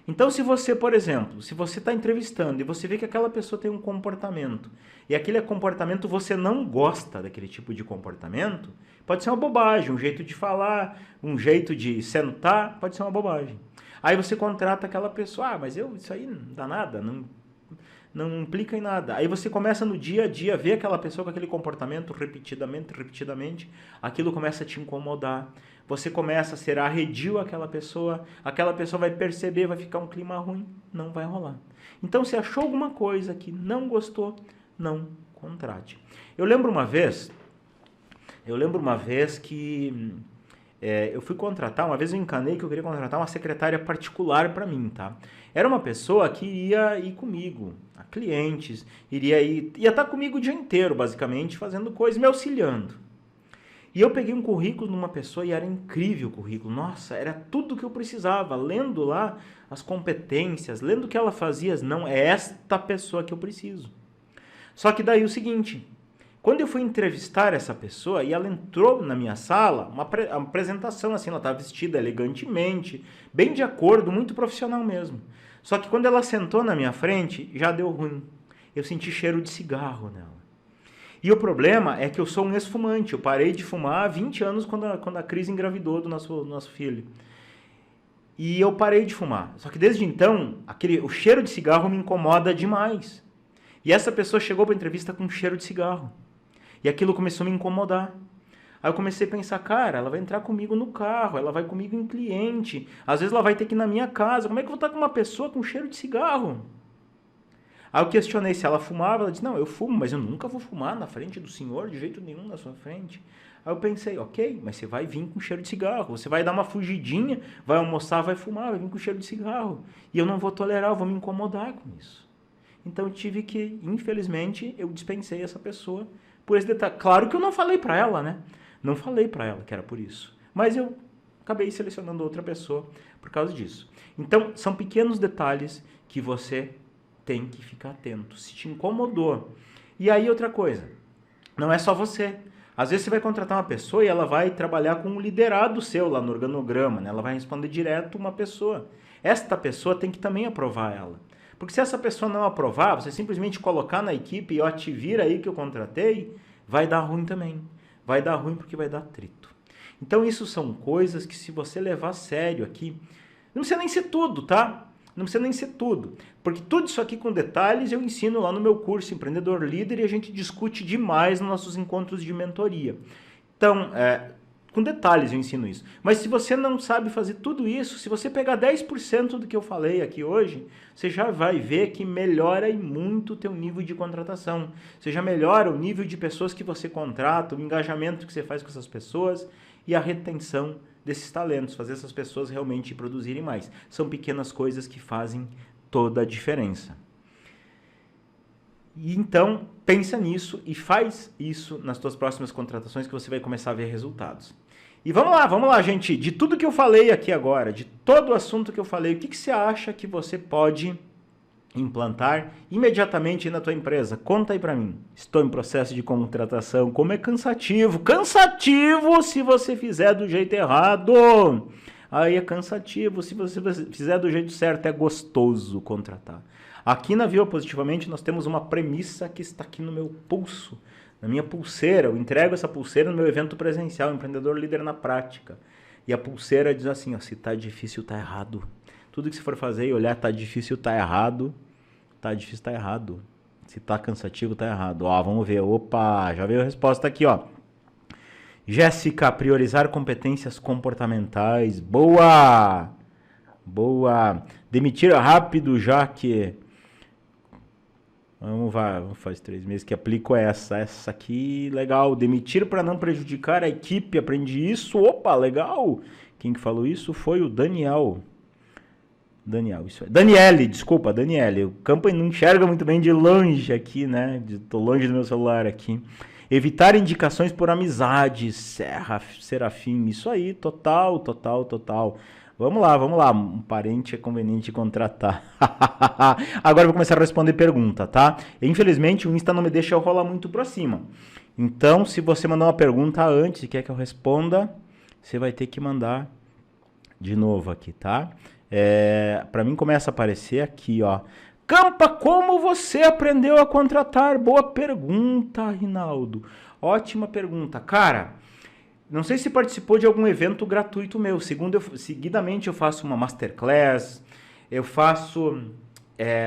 Então, se você, por exemplo, se você está entrevistando e você vê que aquela pessoa tem um comportamento e aquele comportamento você não gosta daquele tipo de comportamento, pode ser uma bobagem, um jeito de falar, um jeito de sentar, pode ser uma bobagem. Aí você contrata aquela pessoa, mas isso aí não dá nada, não implica em nada. Aí você começa no dia a dia a ver aquela pessoa com aquele comportamento repetidamente, aquilo começa a te incomodar. Você começa a ser arredio àquela pessoa vai perceber, vai ficar um clima ruim, não vai rolar. Então, se achou alguma coisa que não gostou, não contrate. Eu lembro uma vez que eu fui contratar, uma vez eu encanei que eu queria contratar uma secretária particular para mim, tá? Era uma pessoa que ia ir comigo, a clientes, ia estar comigo o dia inteiro, basicamente, fazendo coisas, me auxiliando. E eu peguei um currículo numa pessoa e era incrível o currículo. Nossa, era tudo o que eu precisava. Lendo lá as competências, lendo o que ela fazia, não, é esta pessoa que eu preciso. Só que daí o seguinte, quando eu fui entrevistar essa pessoa e ela entrou na minha sala, uma apresentação assim, ela estava vestida elegantemente, bem de acordo, muito profissional mesmo. Só que quando ela sentou na minha frente, já deu ruim. Eu senti cheiro de cigarro nela. E o problema é que eu sou um ex-fumante. Eu parei de fumar há 20 anos quando a Cris engravidou do nosso filho. E eu parei de fumar. Só que desde então, o cheiro de cigarro me incomoda demais. E essa pessoa chegou para a entrevista com um cheiro de cigarro. E aquilo começou a me incomodar. Aí eu comecei a pensar, cara, ela vai entrar comigo no carro, ela vai comigo em cliente, às vezes ela vai ter que ir na minha casa. Como é que eu vou estar com uma pessoa com cheiro de cigarro? Aí eu questionei se ela fumava, ela disse, não, eu fumo, mas eu nunca vou fumar na frente do senhor, de jeito nenhum na sua frente. Aí eu pensei, ok, mas você vai vir com cheiro de cigarro, você vai dar uma fugidinha, vai almoçar, vai fumar, vai vir com cheiro de cigarro. E eu não vou tolerar, eu vou me incomodar com isso. Então eu tive que, infelizmente, eu dispensei essa pessoa por esse detalhe. Claro que eu não falei para ela, né? Não falei para ela que era por isso. Mas eu acabei selecionando outra pessoa por causa disso. Então, são pequenos detalhes que você tem que ficar atento, se te incomodou. E aí outra coisa, não é só você. Às vezes você vai contratar uma pessoa e ela vai trabalhar com um liderado seu lá no organograma, né? Ela vai responder direto uma pessoa. Esta pessoa tem que também aprovar ela. Porque se essa pessoa não aprovar, você simplesmente colocar na equipe e ó, te vira aí que eu contratei, vai dar ruim também. Vai dar ruim porque vai dar atrito. Então isso são coisas que se você levar a sério aqui, não precisa nem ser tudo, tá? Não precisa nem ser tudo, porque tudo isso aqui com detalhes eu ensino lá no meu curso Empreendedor Líder e a gente discute demais nos nossos encontros de mentoria. Então, com detalhes eu ensino isso. Mas se você não sabe fazer tudo isso, se você pegar 10% do que eu falei aqui hoje, você já vai ver que melhora muito o teu nível de contratação. Você já melhora o nível de pessoas que você contrata, o engajamento que você faz com essas pessoas e a retenção desses talentos, fazer essas pessoas realmente produzirem mais. São pequenas coisas que fazem toda a diferença. E então, pensa nisso e faz isso nas tuas próximas contratações que você vai começar a ver resultados. E vamos lá, gente. De tudo que eu falei aqui agora, de todo o assunto que eu falei, o que você acha que você pode implantar imediatamente na tua empresa? Conta aí pra mim. Estou em processo de contratação. Como é cansativo. Cansativo se você fizer do jeito errado. Aí é cansativo. Se você fizer do jeito certo, é gostoso contratar. Aqui na Viva Positivamente nós temos uma premissa que está aqui no meu pulso, na minha pulseira. Eu entrego essa pulseira no meu evento presencial, Empreendedor Líder na Prática. E a pulseira diz assim, ó, se tá difícil, tá errado. Tudo que você for fazer e olhar, tá difícil, tá errado. Tá difícil, tá errado. Se tá cansativo, tá errado. Ó, vamos ver. Opa, já veio a resposta aqui, ó. Jéssica, priorizar competências comportamentais. Boa! Boa! Demitir rápido, já que... Vamos faz 3 meses que aplico essa aqui, legal. Demitir para não prejudicar a equipe, aprendi isso. Opa, legal. Quem que falou isso foi o Daniel. Isso é. Daniele, desculpa, Daniele. O campo não enxerga muito bem de longe aqui, né? Tô longe do meu celular aqui. Evitar indicações por amizade, Serafim, isso aí, total. Vamos lá, um parente é conveniente contratar. Agora eu vou começar a responder pergunta, tá? Infelizmente o Insta não me deixa eu rolar muito pra cima. Então, se você mandar uma pergunta antes e quer que eu responda, você vai ter que mandar de novo aqui, tá? Pra mim começa a aparecer aqui, ó. Campa, como você aprendeu a contratar? Boa pergunta, Rinaldo. Ótima pergunta. Cara, não sei se participou de algum evento gratuito meu. Seguidamente eu faço uma masterclass, eu faço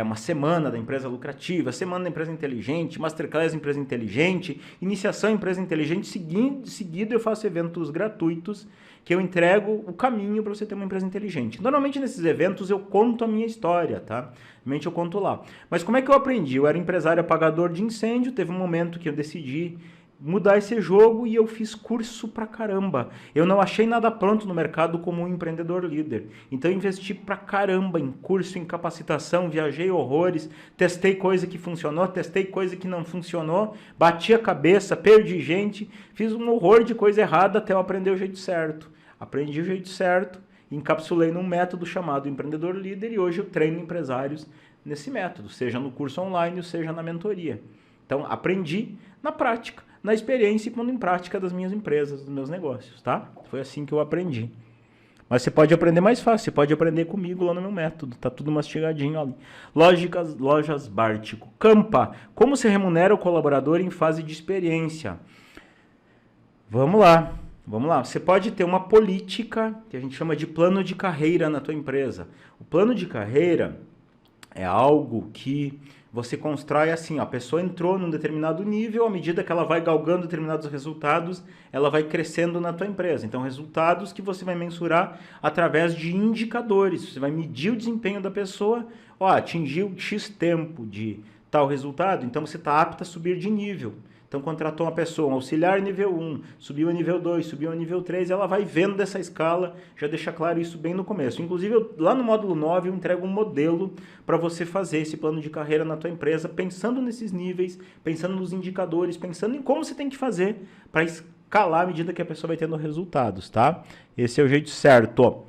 uma semana da empresa lucrativa, semana da empresa inteligente, masterclass empresa inteligente, iniciação empresa inteligente. Seguido eu faço eventos gratuitos que eu entrego o caminho para você ter uma empresa inteligente. Normalmente nesses eventos eu conto a minha história, tá? Normalmente eu conto lá. Mas como é que eu aprendi? Eu era empresário apagador de incêndio, teve um momento que eu decidi mudar esse jogo e eu fiz curso pra caramba. Eu não achei nada pronto no mercado como um empreendedor líder. Então eu investi pra caramba em curso, em capacitação, viajei horrores, testei coisa que funcionou, testei coisa que não funcionou, bati a cabeça, perdi gente, fiz um horror de coisa errada até eu aprender o jeito certo. Aprendi o jeito certo, encapsulei num método chamado Empreendedor Líder e hoje eu treino empresários nesse método, seja no curso online ou seja na mentoria. Então aprendi na prática, na experiência e pondo em prática das minhas empresas, dos meus negócios, tá? Foi assim que eu aprendi. Mas você pode aprender mais fácil, você pode aprender comigo lá no meu método, tá tudo mastigadinho ali. Lojas Bártico. Campa, como se remunera o colaborador em fase de experiência? Vamos lá. Você pode ter uma política que a gente chama de plano de carreira na tua empresa. O plano de carreira é algo que você constrói assim, ó, a pessoa entrou num determinado nível, à medida que ela vai galgando determinados resultados, ela vai crescendo na tua empresa. Então, resultados que você vai mensurar através de indicadores. Você vai medir o desempenho da pessoa, ó, atingiu X tempo de tal resultado, então você está apto a subir de nível. Então, contratou uma pessoa, um auxiliar nível 1, subiu a nível 2, subiu a nível 3, ela vai vendo dessa escala, já deixa claro isso bem no começo. Inclusive, lá no módulo 9, eu entrego um modelo para você fazer esse plano de carreira na tua empresa, pensando nesses níveis, pensando nos indicadores, pensando em como você tem que fazer para escalar à medida que a pessoa vai tendo resultados, tá? Esse é o jeito certo.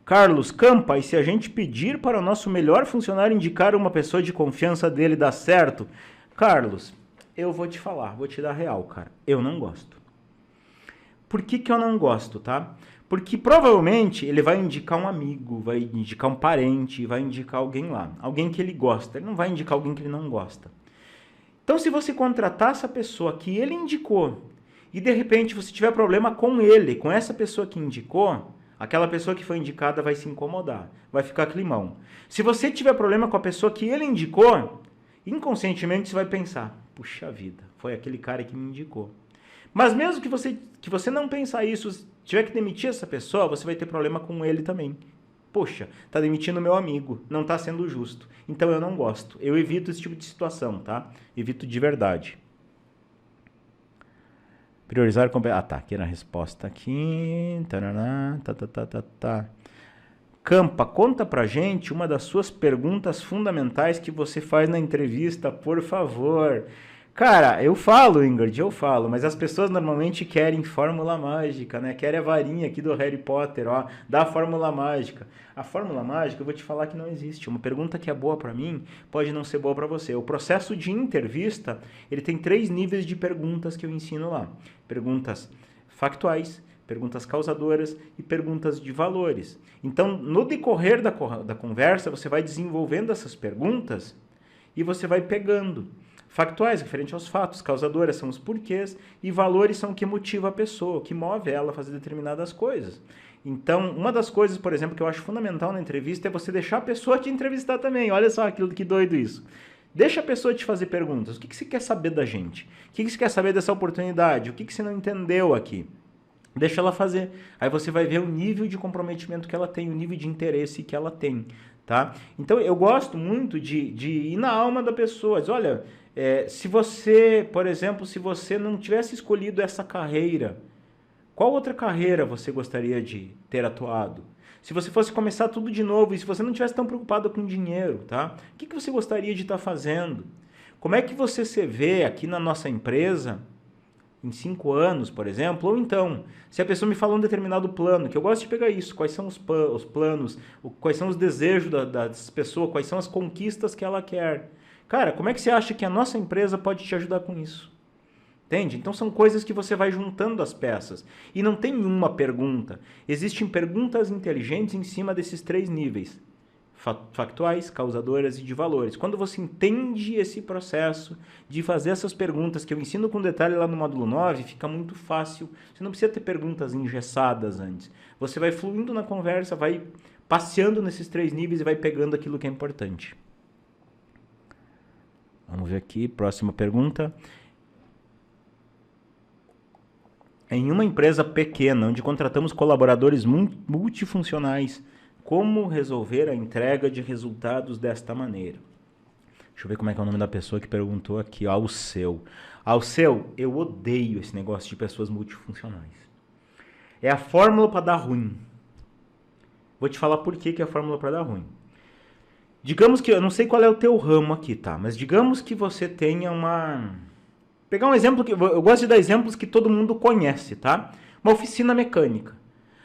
Carlos Campa, e se a gente pedir para o nosso melhor funcionário indicar uma pessoa de confiança dele, dá certo? Carlos, eu vou te falar, vou te dar real, cara. Eu não gosto. Por que eu não gosto, tá? Porque provavelmente ele vai indicar um amigo, vai indicar um parente, vai indicar alguém lá. Alguém que ele gosta. Ele não vai indicar alguém que ele não gosta. Então, se você contratar essa pessoa que ele indicou e de repente você tiver problema com ele, com essa pessoa que indicou, aquela pessoa que foi indicada vai se incomodar, vai ficar climão. Se você tiver problema com a pessoa que ele indicou, inconscientemente você vai pensar, puxa vida, foi aquele cara que me indicou. Mas mesmo que você não pensar isso, tiver que demitir essa pessoa, você vai ter problema com ele também. Poxa, tá demitindo meu amigo, não tá sendo justo. Então eu não gosto, eu evito esse tipo de situação, tá? Evito de verdade. Priorizar... Ah, tá, aqui na resposta aqui. Tá. Campa, conta pra gente uma das suas perguntas fundamentais que você faz na entrevista, por favor. Cara, eu falo, Ingrid, eu falo, mas as pessoas normalmente querem fórmula mágica, né? Querem a varinha aqui do Harry Potter, ó, da fórmula mágica. A fórmula mágica, eu vou te falar que não existe. Uma pergunta que é boa pra mim pode não ser boa pra você. O processo de entrevista, ele tem 3 níveis de perguntas que eu ensino lá. Perguntas factuais, perguntas causadoras e perguntas de valores. Então, no decorrer da conversa, você vai desenvolvendo essas perguntas e você vai pegando. Factuais, referente aos fatos, causadoras são os porquês e valores são o que motiva a pessoa, o que move ela a fazer determinadas coisas. Então, uma das coisas, por exemplo, que eu acho fundamental na entrevista é você deixar a pessoa te entrevistar também. Olha só que doido isso. Deixa a pessoa te fazer perguntas. O que você quer saber da gente? O que você quer saber dessa oportunidade? O que você não entendeu aqui? Deixa ela fazer. Aí você vai ver o nível de comprometimento que ela tem, o nível de interesse que ela tem, tá? Então, eu gosto muito de ir na alma da pessoa. Diz, olha, se você, por exemplo, se você não tivesse escolhido essa carreira, qual outra carreira você gostaria de ter atuado? Se você fosse começar tudo de novo e se você não tivesse tão preocupado com dinheiro, tá? O que você gostaria de estar fazendo? Como é que você se vê aqui na nossa empresa em 5 anos, por exemplo? Ou então, se a pessoa me falou um determinado plano, que eu gosto de pegar isso, quais são os planos, quais são os desejos das pessoas, quais são as conquistas que ela quer. Cara, como é que você acha que a nossa empresa pode te ajudar com isso? Entende? Então são coisas que você vai juntando as peças. E não tem uma pergunta. Existem perguntas inteligentes em cima desses 3 níveis. Factuais, causadoras e de valores. Quando você entende esse processo de fazer essas perguntas, que eu ensino com detalhe lá no módulo 9, fica muito fácil. Você não precisa ter perguntas engessadas antes. Você vai fluindo na conversa, vai passeando nesses 3 níveis e vai pegando aquilo que é importante. Vamos ver aqui, próxima pergunta. Em uma empresa pequena, onde contratamos colaboradores multifuncionais, como resolver a entrega de resultados desta maneira? Deixa eu ver como é que é o nome da pessoa que perguntou aqui. Alceu. Alceu, eu odeio esse negócio de pessoas multifuncionais. É a fórmula para dar ruim. Vou te falar por que é a fórmula para dar ruim. Digamos que, eu não sei qual é o teu ramo aqui, tá? Mas digamos que você tenha uma... Pegar um exemplo, eu gosto de dar exemplos que todo mundo conhece, tá? Uma oficina mecânica.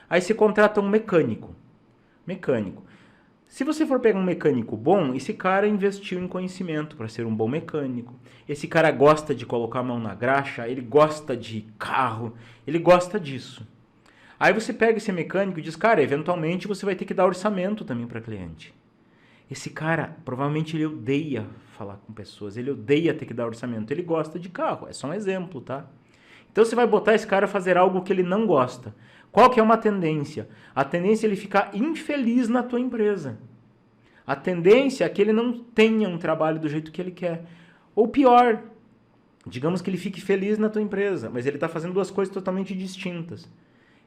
Aí você contrata um mecânico. Se você for pegar um mecânico bom, esse cara investiu em conhecimento para ser um bom mecânico. Esse cara gosta de colocar a mão na graxa, ele gosta de carro, ele gosta disso. Aí você pega esse mecânico e diz, cara, eventualmente você vai ter que dar orçamento também para cliente. Esse cara, provavelmente ele odeia falar com pessoas, ele odeia ter que dar orçamento, ele gosta de carro, é só um exemplo, tá? Então você vai botar esse cara a fazer algo que ele não gosta. Qual que é uma tendência? A tendência é ele ficar infeliz na tua empresa. A tendência é que ele não tenha um trabalho do jeito que ele quer. Ou pior, digamos que ele fique feliz na tua empresa, mas ele está fazendo 2 coisas totalmente distintas.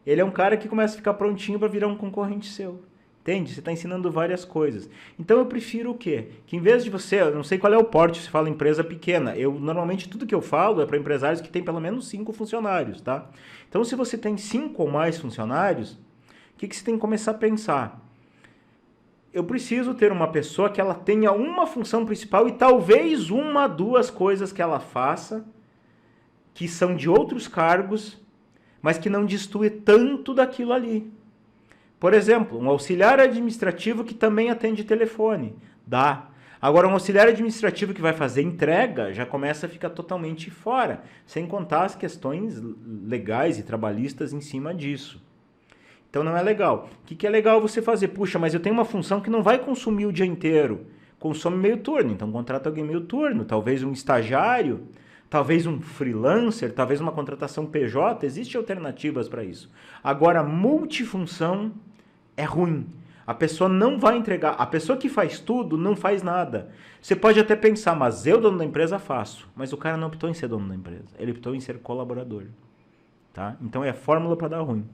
Ele é um cara que começa a ficar prontinho para virar um concorrente seu. Entende? Você está ensinando várias coisas. Então eu prefiro o quê? Que em vez de você, eu não sei qual é o porte, se fala empresa pequena. Normalmente tudo que eu falo é para empresários que têm pelo menos 5 funcionários, tá? Então se você tem 5 ou mais funcionários, o que você tem que começar a pensar? Eu preciso ter uma pessoa que ela tenha uma função principal e talvez 1, 2 coisas que ela faça, que são de outros cargos, mas que não destoe tanto daquilo ali. Por exemplo, um auxiliar administrativo que também atende telefone. Dá. Agora, um auxiliar administrativo que vai fazer entrega já começa a ficar totalmente fora, sem contar as questões legais e trabalhistas em cima disso. Então não é legal. O que é legal você fazer? Puxa, mas eu tenho uma função que não vai consumir o dia inteiro. Consome meio turno, então contrata alguém meio turno, talvez um estagiário, talvez um freelancer, talvez uma contratação PJ, existem alternativas para isso. Agora, multifunção é ruim. A pessoa não vai entregar. A pessoa que faz tudo não faz nada. Você pode até pensar, mas eu, dono da empresa, faço. Mas o cara não optou em ser dono da empresa. Ele optou em ser colaborador. Tá? Então é a fórmula para dar ruim.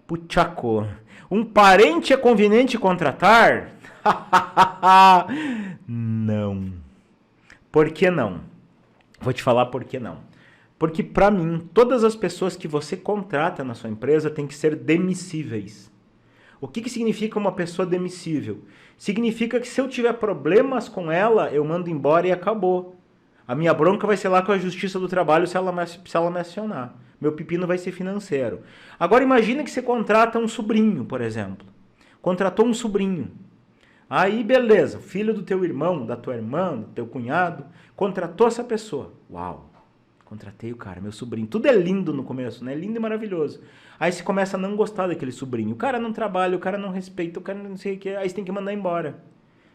Puchaco. Um parente é conveniente contratar? Não. Por que não? Vou te falar por que não. Porque, para mim, todas as pessoas que você contrata na sua empresa têm que ser demissíveis. O que significa uma pessoa demissível? Significa que se eu tiver problemas com ela, eu mando embora e acabou. A minha bronca vai ser lá com a Justiça do Trabalho se ela me acionar. Meu pepino vai ser financeiro. Agora imagina que você contrata um sobrinho, por exemplo. Contratou um sobrinho. Aí beleza, filho do teu irmão, da tua irmã, do teu cunhado, contratou essa pessoa. Uau, contratei o cara, meu sobrinho. Tudo é lindo no começo, né? Lindo e maravilhoso. Aí você começa a não gostar daquele sobrinho. O cara não trabalha, o cara não respeita, o cara não sei o que. Aí você tem que mandar embora.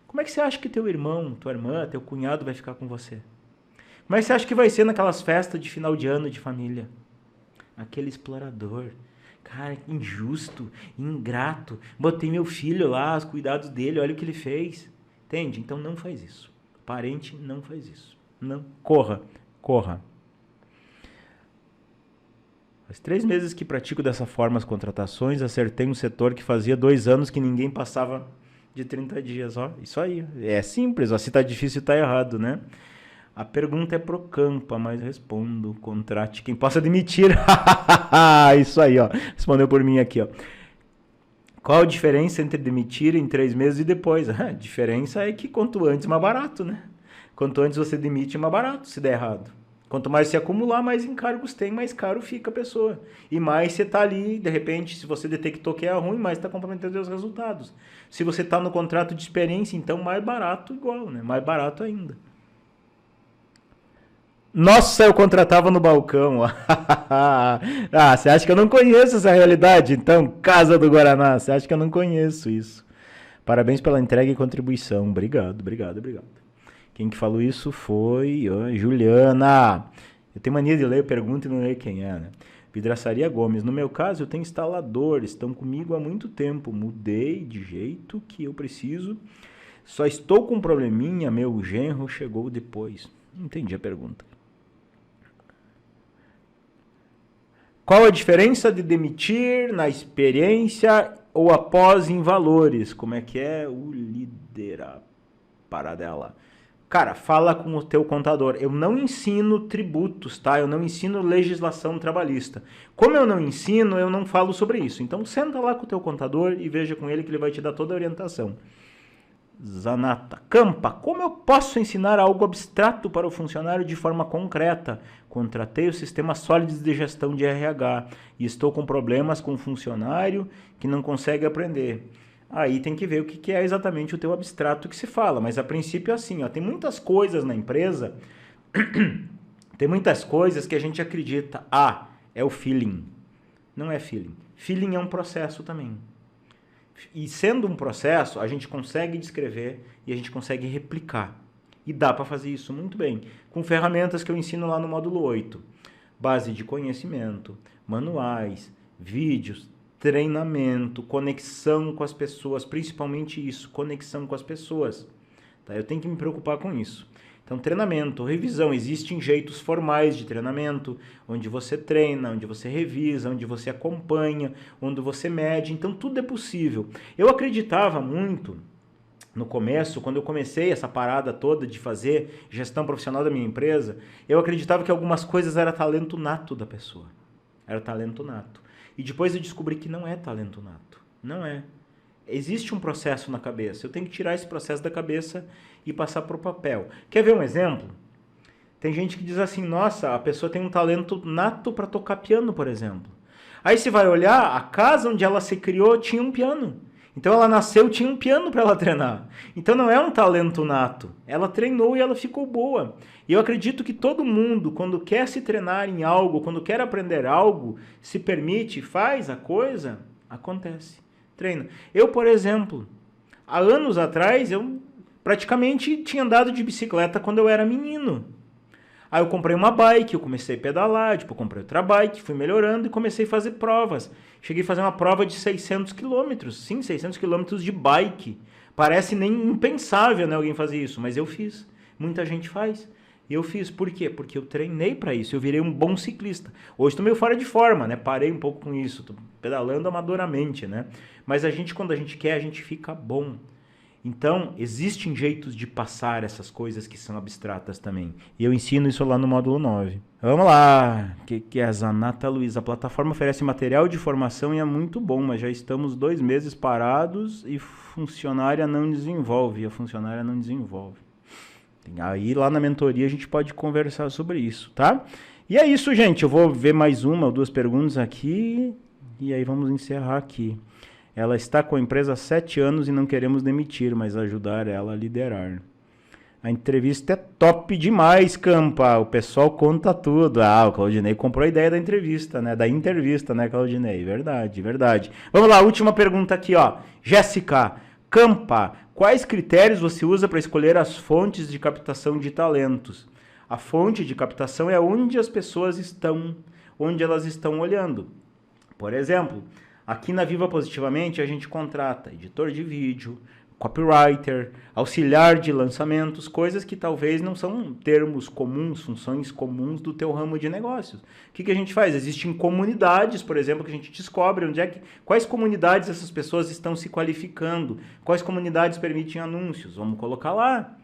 Como é que você acha que teu irmão, tua irmã, teu cunhado vai ficar com você? Como é que você acha que vai ser naquelas festas de final de ano de família? Aquele explorador. Cara, injusto, ingrato. Botei meu filho lá, os cuidados dele, olha o que ele fez. Entende? Então não faz isso. Parente não faz isso. Não. Corra, corra. Faz 3 meses que pratico dessa forma as contratações, acertei um setor que fazia 2 anos que ninguém passava de 30 dias. Ó, isso aí. É simples, ó, se tá difícil tá errado, né? A pergunta é pro Campa, mas respondo. Contrate quem possa demitir. Isso aí, ó. Respondeu por mim aqui, ó. Qual a diferença entre demitir em 3 meses e depois? A diferença é que quanto antes, mais barato, né? Quanto antes você demite, mais barato se der errado. Quanto mais se acumular, mais encargos tem, mais caro fica a pessoa. E mais você tá ali, de repente, se você detectou que é ruim, mais está comprometendo os resultados. Se você tá no contrato de experiência, então mais barato igual, né? Mais barato ainda. Nossa, eu contratava no balcão. Ah, você acha que eu não conheço essa realidade? Então, Casa do Guaraná, você acha que eu não conheço isso? Parabéns pela entrega e contribuição. Obrigado, obrigado, obrigado. Quem que falou isso foi Juliana. Eu tenho mania de ler pergunta e não ler quem é, né? Vidraçaria Gomes. No meu caso, eu tenho instaladores, estão comigo há muito tempo. Mudei de jeito que eu preciso. Só estou com um probleminha, meu genro chegou depois. Não entendi a pergunta. Qual a diferença de demitir na experiência ou após em valores? Como é que é o líder? A paradela. Cara, fala com o teu contador. Eu não ensino tributos, tá? Eu não ensino legislação trabalhista. Como eu não ensino, eu não falo sobre isso. Então senta lá com o teu contador e veja com ele que ele vai te dar toda a orientação. Zanata. Campa, como eu posso ensinar algo abstrato para o funcionário de forma concreta? Contratei o sistema sólidos de gestão de RH e estou com problemas com o funcionário que não consegue aprender. Aí tem que ver o que é exatamente o teu abstrato que se fala, mas a princípio é assim, ó, tem muitas coisas na empresa, tem muitas coisas que a gente acredita, é o feeling. Não é feeling. Feeling é um processo também. E sendo um processo, a gente consegue descrever e a gente consegue replicar. E dá para fazer isso muito bem, com ferramentas que eu ensino lá no módulo 8. Base de conhecimento, manuais, vídeos, treinamento, conexão com as pessoas, principalmente isso, conexão com as pessoas. Tá? Eu tenho que me preocupar com isso. Então, treinamento, revisão, existem jeitos formais de treinamento, onde você treina, onde você revisa, onde você acompanha, onde você mede, então tudo é possível. Eu acreditava muito, no começo, quando eu comecei essa parada toda de fazer gestão profissional da minha empresa, eu acreditava que algumas coisas era talento nato da pessoa, era talento nato. E depois eu descobri que não é talento nato, não é. Existe um processo na cabeça, eu tenho que tirar esse processo da cabeça e passar para o papel. Quer ver um exemplo? Tem gente que diz assim, nossa, a pessoa tem um talento nato para tocar piano, por exemplo. Aí você vai olhar, a casa onde ela se criou tinha um piano. Então ela nasceu, tinha um piano para ela treinar. Então não é um talento nato. Ela treinou e ela ficou boa. E eu acredito que todo mundo, quando quer se treinar em algo, quando quer aprender algo, se permite, faz a coisa, acontece. Treina. Eu, por exemplo, há anos atrás, eu praticamente tinha andado de bicicleta quando eu era menino. Aí eu comprei uma bike, eu comecei a pedalar, depois comprei outra bike, fui melhorando e comecei a fazer provas. Cheguei a fazer uma prova de 600 quilômetros, sim, 600 quilômetros de bike. Parece nem impensável, né, alguém fazer isso, mas eu fiz. Muita gente faz. E eu fiz. Por quê? Porque eu treinei para isso, eu virei um bom ciclista. Hoje estou meio fora de forma, né? Parei um pouco com isso, estou pedalando amadoramente, né? Mas a gente, quando a gente quer, a gente fica bom. Então, existem jeitos de passar essas coisas que são abstratas também. E eu ensino isso lá no módulo 9. Vamos lá! O que é a Zanata Luiz? A plataforma oferece material de formação e é muito bom, mas já estamos 2 meses parados e a funcionária não desenvolve. Aí lá na mentoria a gente pode conversar sobre isso, tá? E é isso, gente. Eu vou ver mais 1 ou 2 perguntas aqui e aí vamos encerrar aqui. Ela está com a empresa há 7 anos e não queremos demitir, mas ajudar ela a liderar. A entrevista é top demais, Campa. O pessoal conta tudo. Ah, o Claudinei comprou a ideia da entrevista, né? Da entrevista, né, Claudinei? Verdade, verdade. Vamos lá, última pergunta aqui, ó. Jéssica, Campa, quais critérios você usa para escolher as fontes de captação de talentos? A fonte de captação é onde as pessoas estão, onde elas estão olhando. Por exemplo, aqui na Viva Positivamente a gente contrata editor de vídeo, copywriter, auxiliar de lançamentos, coisas que talvez não são termos comuns, funções comuns do teu ramo de negócios. O que a gente faz? Existem comunidades, por exemplo, que a gente descobre quais comunidades essas pessoas estão se qualificando, quais comunidades permitem anúncios, vamos colocar lá.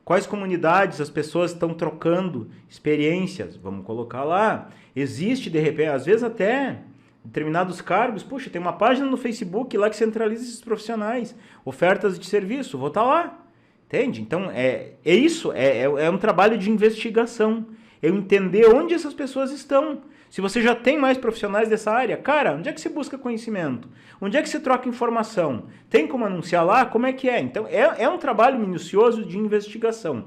Quais comunidades as pessoas estão trocando experiências, vamos colocar lá. Existe, de repente, às vezes até determinados cargos, puxa, tem uma página no Facebook lá que centraliza esses profissionais, ofertas de serviço, vou estar lá, entende? Então, é um trabalho de investigação, eu entender onde essas pessoas estão. Se você já tem mais profissionais dessa área, cara, onde é que você busca conhecimento? Onde é que você troca informação? Tem como anunciar lá? Como é que é? Então, é um trabalho minucioso de investigação.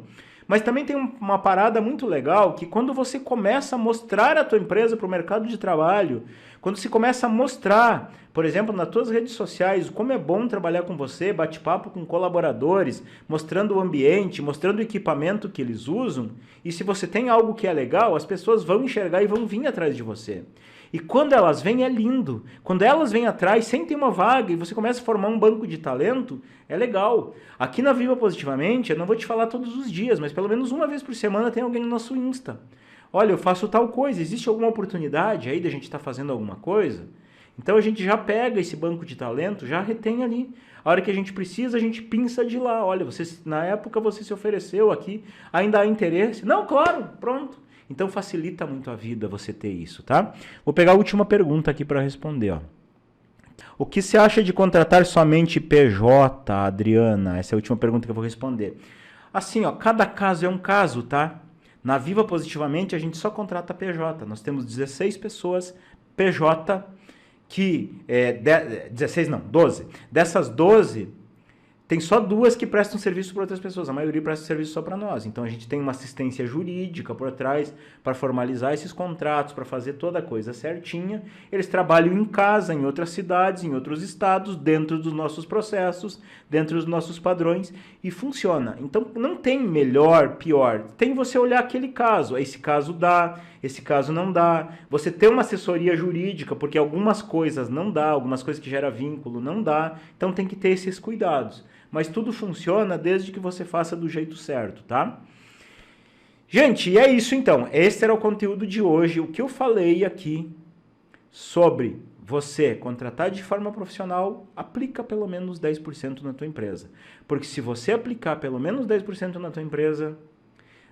Mas também tem uma parada muito legal que quando você começa a mostrar a tua empresa para o mercado de trabalho, quando você começa a mostrar, por exemplo, nas tuas redes sociais, como é bom trabalhar com você, bate-papo com colaboradores, mostrando o ambiente, mostrando o equipamento que eles usam, e se você tem algo que é legal, as pessoas vão enxergar e vão vir atrás de você. E quando elas vêm, é lindo. Quando elas vêm atrás, sem ter uma vaga, e você começa a formar um banco de talento, é legal. Aqui na Viva Positivamente, eu não vou te falar todos os dias, mas pelo menos uma vez por semana tem alguém no nosso Insta. Olha, eu faço tal coisa, existe alguma oportunidade aí de a gente estar fazendo alguma coisa? Então a gente já pega esse banco de talento, já retém ali. A hora que a gente precisa, a gente pinça de lá. Olha, na época você se ofereceu aqui, ainda há interesse? Não, claro, pronto. Então facilita muito a vida você ter isso, tá? Vou pegar a última pergunta aqui para responder, ó. O que você acha de contratar somente PJ, Adriana? Essa é a última pergunta que eu vou responder. Assim, ó, cada caso é um caso, tá? Na Viva Positivamente a gente só contrata PJ. Nós temos 16 pessoas PJ que... 16 não, 12. Dessas 12... Tem só 2 que prestam serviço para outras pessoas, a maioria presta serviço só para nós. Então a gente tem uma assistência jurídica por trás para formalizar esses contratos, para fazer toda a coisa certinha. Eles trabalham em casa, em outras cidades, em outros estados, dentro dos nossos processos, dentro dos nossos padrões e funciona. Então não tem melhor, pior. Tem você olhar aquele caso, esse caso dá, esse caso não dá. Você ter uma assessoria jurídica, porque algumas coisas não dá, algumas coisas que geram vínculo não dá. Então tem que ter esses cuidados. Mas tudo funciona desde que você faça do jeito certo, tá? Gente, e é isso então. Esse era o conteúdo de hoje. O que eu falei aqui sobre você contratar de forma profissional, aplica pelo menos 10% na tua empresa. Porque se você aplicar pelo menos 10% na tua empresa,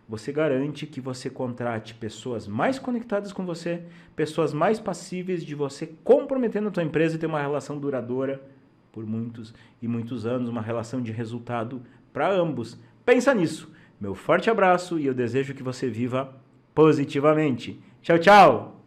você garante que você contrate pessoas mais conectadas com você, pessoas mais passíveis de você comprometer na tua empresa e ter uma relação duradoura por muitos e muitos anos, uma relação de resultado para ambos. Pensa nisso. Meu forte abraço e eu desejo que você viva positivamente. Tchau, tchau!